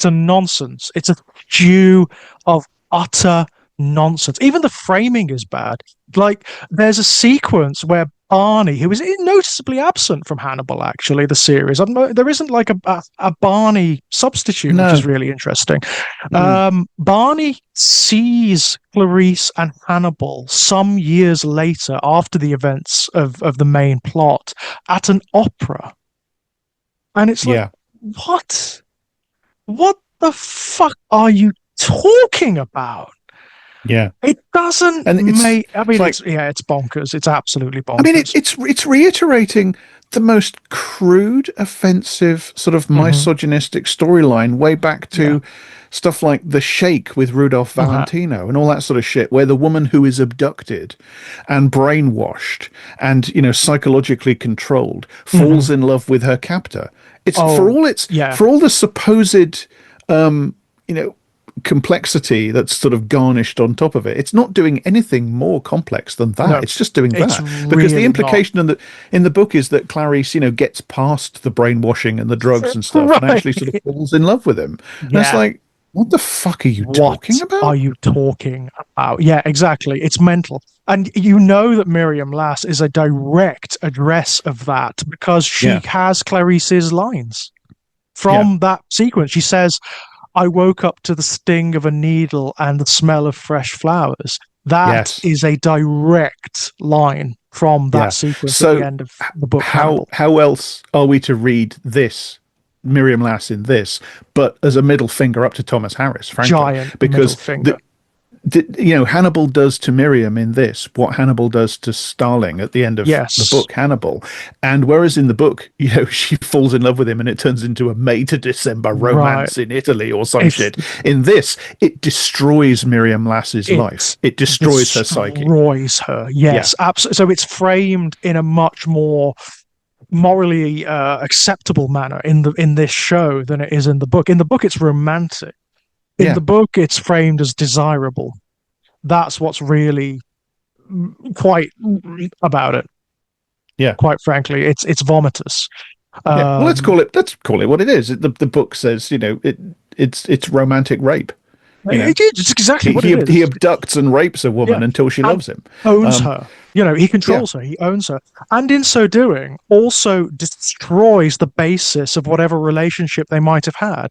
a nonsense. It's a stew of utter nonsense. Even the framing is bad. Like, there's a sequence where Barney, who is noticeably absent from Hannibal, actually, the series. There isn't like a Barney substitute, which is really interesting. Barney sees Clarice and Hannibal some years later, after the events of the main plot, at an opera. And it's like, what? What the fuck are you talking about? Yeah, it doesn't make. I mean, it's bonkers. It's absolutely bonkers. I mean, it's reiterating the most crude, offensive, sort of misogynistic storyline way back to stuff like The Shake with Rudolph Valentino and all that sort of shit, where the woman who is abducted and brainwashed and psychologically controlled falls in love with her captor. It's for all the supposed complexity that's sort of garnished on top of it. It's not doing anything more complex than that. No, it's just doing that. Because the implication in the book is that Clarice, gets past the brainwashing and the drugs and stuff and actually sort of falls in love with him. And it's like, what the fuck are you talking about? Are you talking about? Yeah, exactly. It's mental. And you know that Miriam Lass is a direct address of that because she has Clarice's lines from that sequence. She says, I woke up to the sting of a needle and the smell of fresh flowers. That is a direct line from that sequence at the end of the book. How else are we to read this, Miriam Lass in this, but as a middle finger up to Thomas Harris, frankly? Giant middle finger. Hannibal does to Miriam in this what Hannibal does to Starling at the end of the book Hannibal, and whereas in the book, she falls in love with him and it turns into a May to December romance in Italy or some shit. In this, it destroys Miriam Lass's life. It destroys her psyche. Destroys her. Yes, absolutely. So it's framed in a much more morally acceptable manner in this show than it is in the book. In the book, it's romantic. In the book, it's framed as desirable. That's what's really quite about it. Yeah, quite frankly, it's vomitous. Well, let's call it what it is. The book says, it's romantic rape. It's exactly what it is. He abducts and rapes a woman until she loves him. Owns her. He controls her. He owns her. And in so doing, also destroys the basis of whatever relationship they might have had.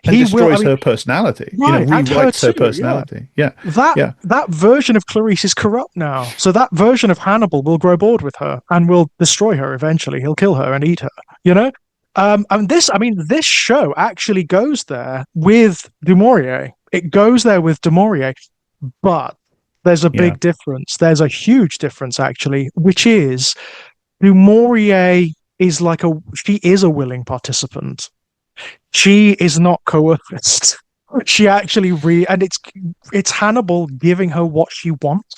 And destroys her personality. Rewrites her personality. That version of Clarice is corrupt now. So that version of Hannibal will grow bored with her and will destroy her eventually. He'll kill her and eat her, And this show actually goes there with Du Maurier. It goes there with Du Maurier, but there's a big difference. There's a huge difference, actually, which is Du Maurier is she is a willing participant. She is not coerced. She actually and it's Hannibal giving her what she wants.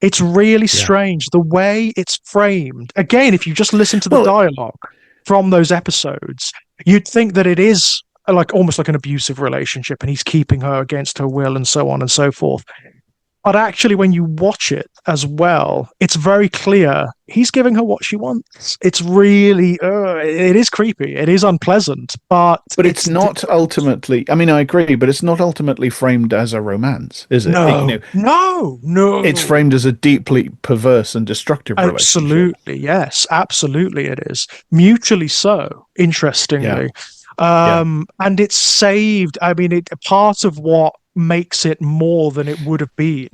It's really strange the way it's framed. Again, if you just listen to the dialogue from those episodes, you'd think that it is almost like an abusive relationship, and he's keeping her against her will, and so on and so forth. But actually, when you watch it as well, it's very clear he's giving her what she wants. It's really, it is creepy. It is unpleasant, but it's not ultimately. I mean, I agree, but it's not ultimately framed as a romance, is it? No. It's framed as a deeply perverse and destructive relationship. Absolutely, yes, absolutely, it is mutually so. Interestingly, and it's saved. I mean, part of what makes it more than it would have been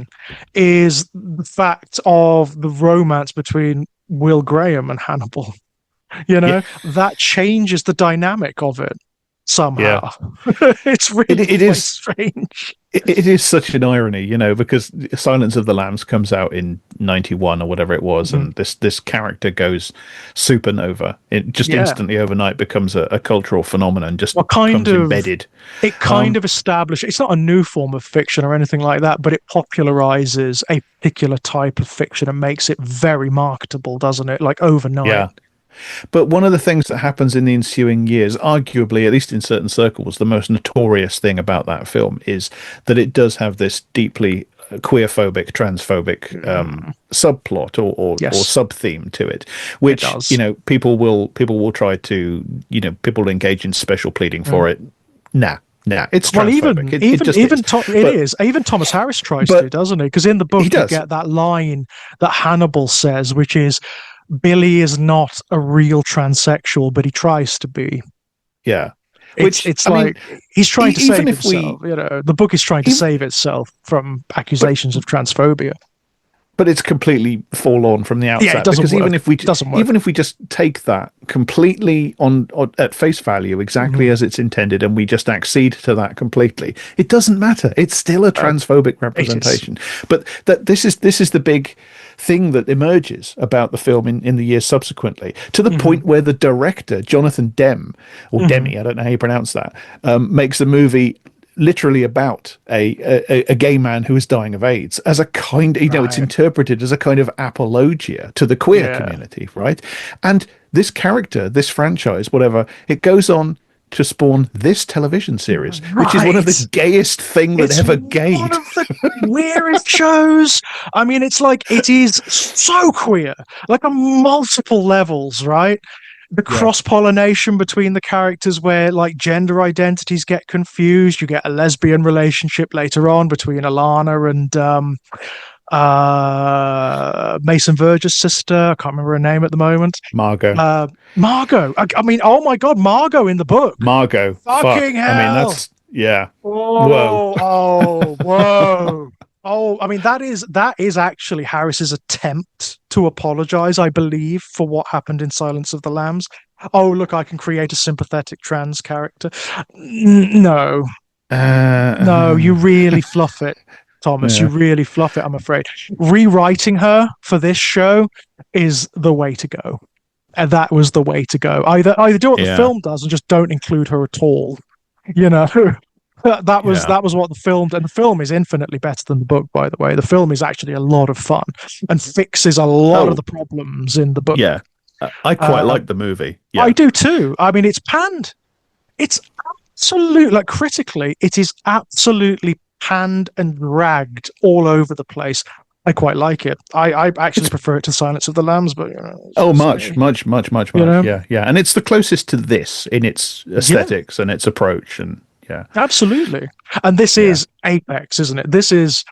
is the fact of the romance between Will Graham and Hannibal. That changes the dynamic of it somehow. It's really strange. It is such an irony, because Silence of the Lambs comes out in 91 or whatever it was, and this character goes supernova. It just instantly overnight becomes a cultural phenomenon, just becomes embedded. It kind of establishes, it's not a new form of fiction or anything like that, but it popularizes a particular type of fiction and makes it very marketable, doesn't it? Overnight. Yeah. But one of the things that happens in the ensuing years, arguably, at least in certain circles, the most notorious thing about that film is that it does have this deeply queerphobic, transphobic subplot or sub-theme to it, which people will try to people engage in special pleading for it. Nah, it's transphobic. Even Thomas Harris tries to, doesn't he? Because in the book you get that line that Hannibal says, which is, Billy is not a real transsexual, but he tries to be. Yeah. It's he's trying to save himself. The book is trying to save itself from accusations of transphobia. But it's completely forlorn from the outset. Yeah, it doesn't because work. Even if we just take that completely on at face value, exactly as it's intended, and we just accede to that completely, it doesn't matter. It's still a transphobic representation. But this is the big thing that emerges about the film in the years subsequently, to the point where the director, Jonathan Demme, or Demme, I don't know how you pronounce that, makes the movie literally about a gay man who is dying of AIDS as a kind, it's interpreted as a kind of apologia to the queer community, right? And this character, this franchise, whatever, it goes on to spawn this television series, which is one of the gayest thing that ever gayed. One of the weirdest shows. I mean, it is so queer, on multiple levels, right? The cross-pollination between the characters where gender identities get confused. You get a lesbian relationship later on between Alana and Mason Verger's sister. I can't remember her name at the moment. Margot. Margot. I mean, oh my God, Margot in the book. Margot. Fucking hell. I mean, that's Whoa. Oh, I mean, that is actually Harris's attempt to apologize, I believe, for what happened in Silence of the Lambs. Oh, look, I can create a sympathetic trans character. No, you really fluff it. Thomas. You really fluff it, I'm afraid. Rewriting her for this show is the way to go. And that was the way to go. Either do what the film does and just don't include her at all. You know, that was what the film, and the film is infinitely better than the book, by the way. The film is actually a lot of fun and fixes a lot of the problems in the book. Yeah, I quite like the movie. Yeah. I do too. I mean, it's panned. It's absolutely, like, critically, it is absolutely panned and dragged all over the place. I quite like it. I actually prefer it to Silence of the Lambs, but much. Yeah. And it's the closest to this in its aesthetics and its approach, and absolutely. And this is apex, isn't it? This is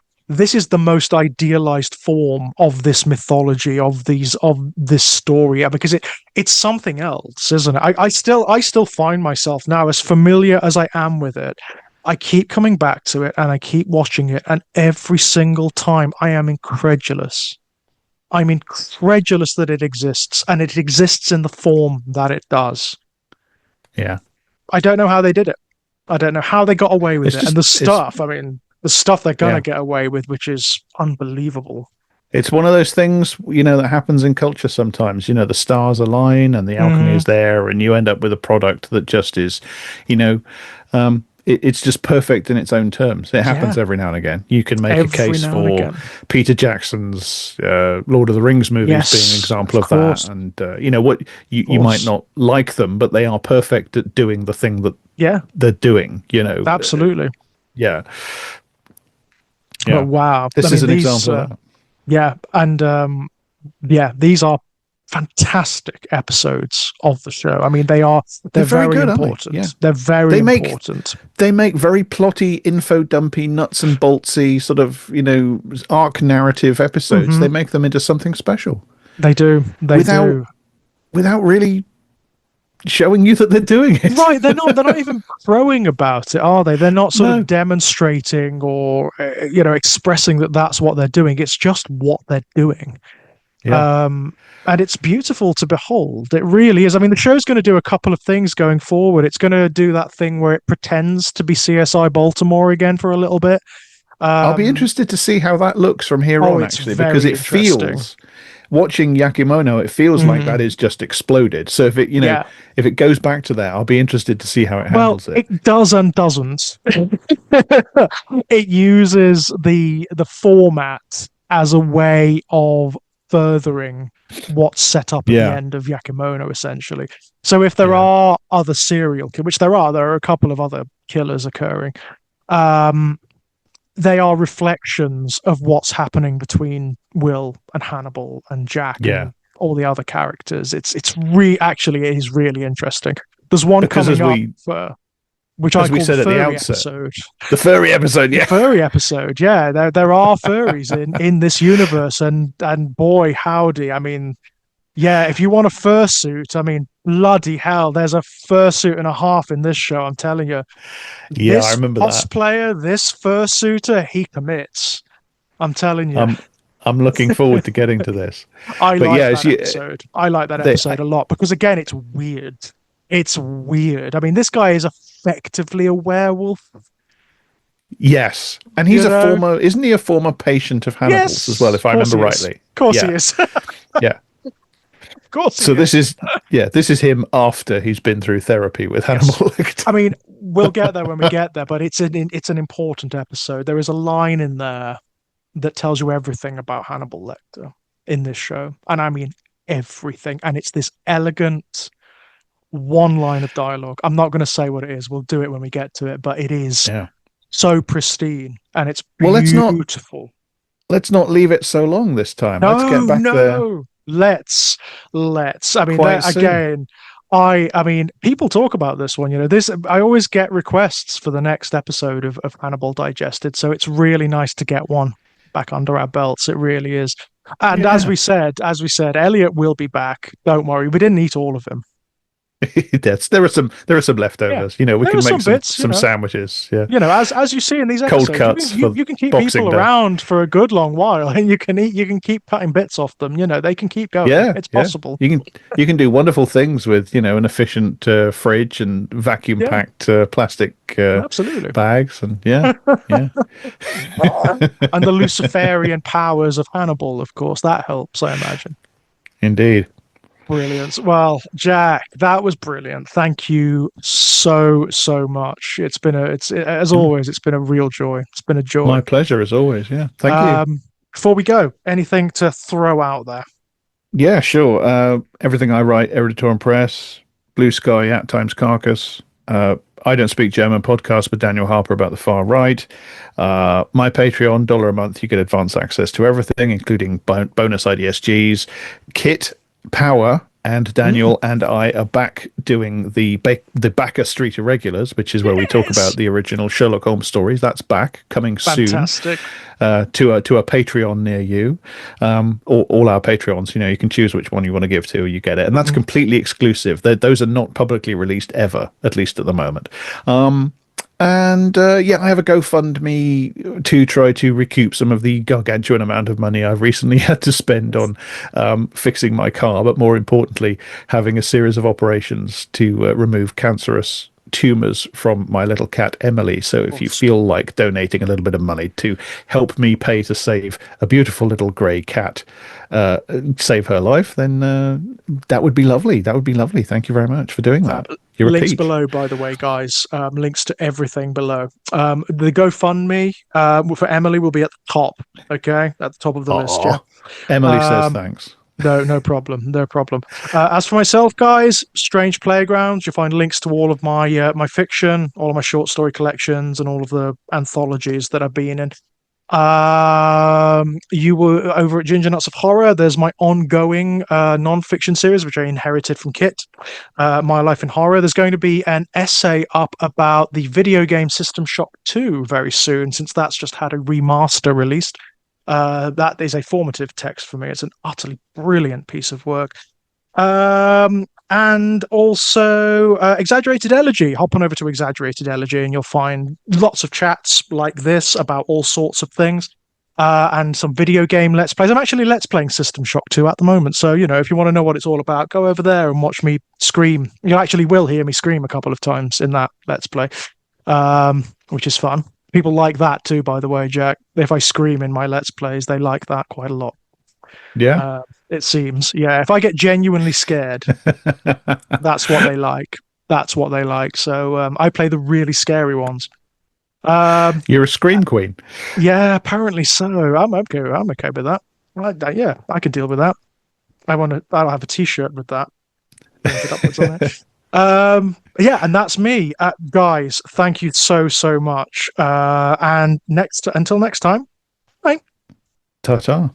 the most idealized form of this mythology, of this story, because it's something else, isn't it? I still find myself now, as familiar as I am with it, I keep coming back to it and I keep watching it, and every single time I am incredulous. I'm incredulous that it exists, and it exists in the form that it does. Yeah. I don't know how they did it. I don't know how they got away with it. And the stuff they're going to get away with, which is unbelievable. It's one of those things, that happens in culture sometimes. The stars align and the alchemy is there, and you end up with a product that just is, it's just perfect in its own terms. It happens every now and again. You can make a case for Peter Jackson's Lord of the Rings movies being an example of that. And you might not like them, but they are perfect at doing the thing that they're doing. Absolutely. Yeah. But wow, this is an example of that. Yeah, and these are fantastic episodes of the show. I mean, they're very good, important. They're very important. They make very plotty, info dumpy, nuts and boltsy sort of, arc narrative episodes. They make them into something special. They do. Without really showing you that they're doing it. Right, they're not even crowing about it, are they? They're not sort of demonstrating or expressing that that's what they're doing. It's just what they're doing. Yeah. And it's beautiful to behold. It really is. I mean, the show's going to do a couple of things going forward. It's going to do that thing where it pretends to be CSI Baltimore again for a little bit. I'll be interested to see how that looks from here on, actually, because it feels, watching Yakimono, it feels like that is just exploded. So if it, if it goes back to that, I'll be interested to see how it handles it. It does and doesn't. It uses the format as a way of furthering what's set up at the end of Yakimono, essentially. So if there are other serial killers, which there are a couple of other killers occurring, they are reflections of what's happening between Will and Hannibal and Jack and all the other characters. It is really interesting. There's one coming up which I call the furry episode. The furry episode, The furry episode, yeah. There are furries in this universe, and boy, howdy. I mean, if you want a fursuit, I mean, bloody hell, there's a fursuit and a half in this show, I'm telling you. Yeah, I remember that. This cosplayer, this fursuiter, he commits. I'm telling you. I'm looking forward to getting to this. I like that episode. I like that episode a lot, because, again, it's weird. It's weird. I mean, this guy is effectively a werewolf. Yes, and he's isn't he a former patient of Hannibal's as well, if I remember rightly? Of course he is. Yeah. Of course. So this is him after he's been through therapy with Hannibal Lecter. I mean, we'll get there when we get there, but it's an important episode. There is a line in there that tells you everything about Hannibal Lecter in this show, and I mean everything. And it's this elegant one line of dialogue. I'm not going to say what it is. We'll do it when we get to it, but it is so pristine, and it's beautiful. Let's not leave it so long this time. Let's get back there. Let's. I mean, again, I mean, people talk about this one. I always get requests for the next episode of Hannibal Digested, so it's really nice to get one back under our belts. It really is. And as we said, Elliot will be back. Don't worry, we didn't eat all of him. Yes, there are some leftovers. Yeah. We there can are make some bits, some sandwiches. Yeah, as you see in these cold episodes, cuts for you can keep Boxing people Day. around for a good long while, and you can keep cutting bits off them. They can keep going. Yeah, It's yeah. possible. You can do wonderful things with an efficient fridge and vacuum Yeah, packed plastic absolutely. bags, and yeah, yeah. And the Luciferian powers of Hannibal, of course, that helps, I imagine. Indeed. Brilliant. Well, Jack, that was brilliant. Thank you so much. As always, it's been a real joy. It's been a joy. My pleasure as always. Yeah. Thank you. Before we go, anything to throw out there? Yeah, sure. Everything I write, Eruditorium Press, Blue Sky, At Times Carcass. I Don't Speak German podcast with Daniel Harper about the far right. My Patreon, $1 a month, you get advance access to everything, including bonus IDSGs, Kit, Power, and Daniel and I are back doing the Backer Street Irregulars, which is where we talk about the original Sherlock Holmes stories. That's back, coming Fantastic. soon to a Patreon near you. All our Patreons, you can choose which one you want to give to, you get it. And that's completely exclusive. Those are not publicly released ever, at least at the moment. And I have a GoFundMe to try to recoup some of the gargantuan amount of money I've recently had to spend on fixing my car, but more importantly, having a series of operations to remove cancerous tumors from my little cat Emily. So if you feel like donating a little bit of money to help me pay to save a beautiful little grey cat, save her life, then that would be lovely. That would be lovely. Thank you very much for doing that. Links below, by the way, guys. Links to everything below. The GoFundMe for Emily will be at the top. Okay, at the top of the list. Yeah. Emily says thanks. No problem. No problem. As for myself, guys, Strange Playgrounds. You'll find links to all of my my fiction, all of my short story collections, and all of the anthologies that I've been in. You were over at Ginger Nuts of Horror. There's my ongoing non-fiction series, which I inherited from Kit. My Life in Horror. There's going to be an essay up about the video game System Shock 2 very soon, since that's just had a remaster released. That is a formative text for me. It's an utterly brilliant piece of work. And also Exaggerated Elegy. Hop on over to Exaggerated Elegy and you'll find lots of chats like this about all sorts of things. And some video game Let's Plays. I'm actually Let's Playing System Shock 2 at the moment. So, if you want to know what it's all about, go over there and watch me scream. You actually will hear me scream a couple of times in that Let's Play, which is fun. People like that too, by the way, Jack. If I scream in my Let's Plays, they like that quite a lot. Yeah. It seems. Yeah. If I get genuinely scared, that's what they like. That's what they like. So I play the really scary ones. You're a scream queen. Yeah, apparently so. I'm okay. I'm okay with that. I can deal with that. I'll have a T-shirt with that. Upwards on it. And that's me. Guys, thank you so much. And until next time, bye. Ta-ta.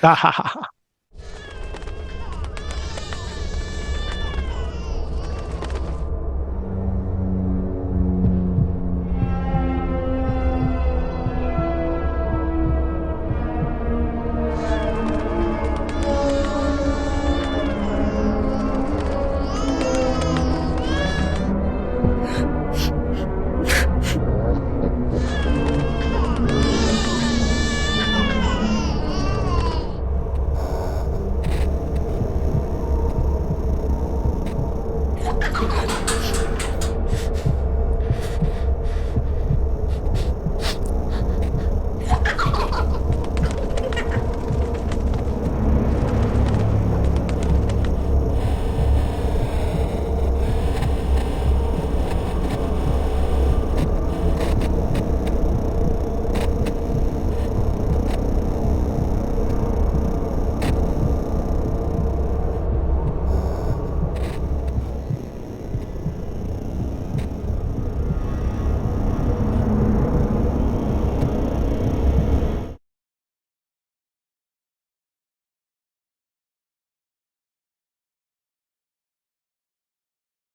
Ha ha ha.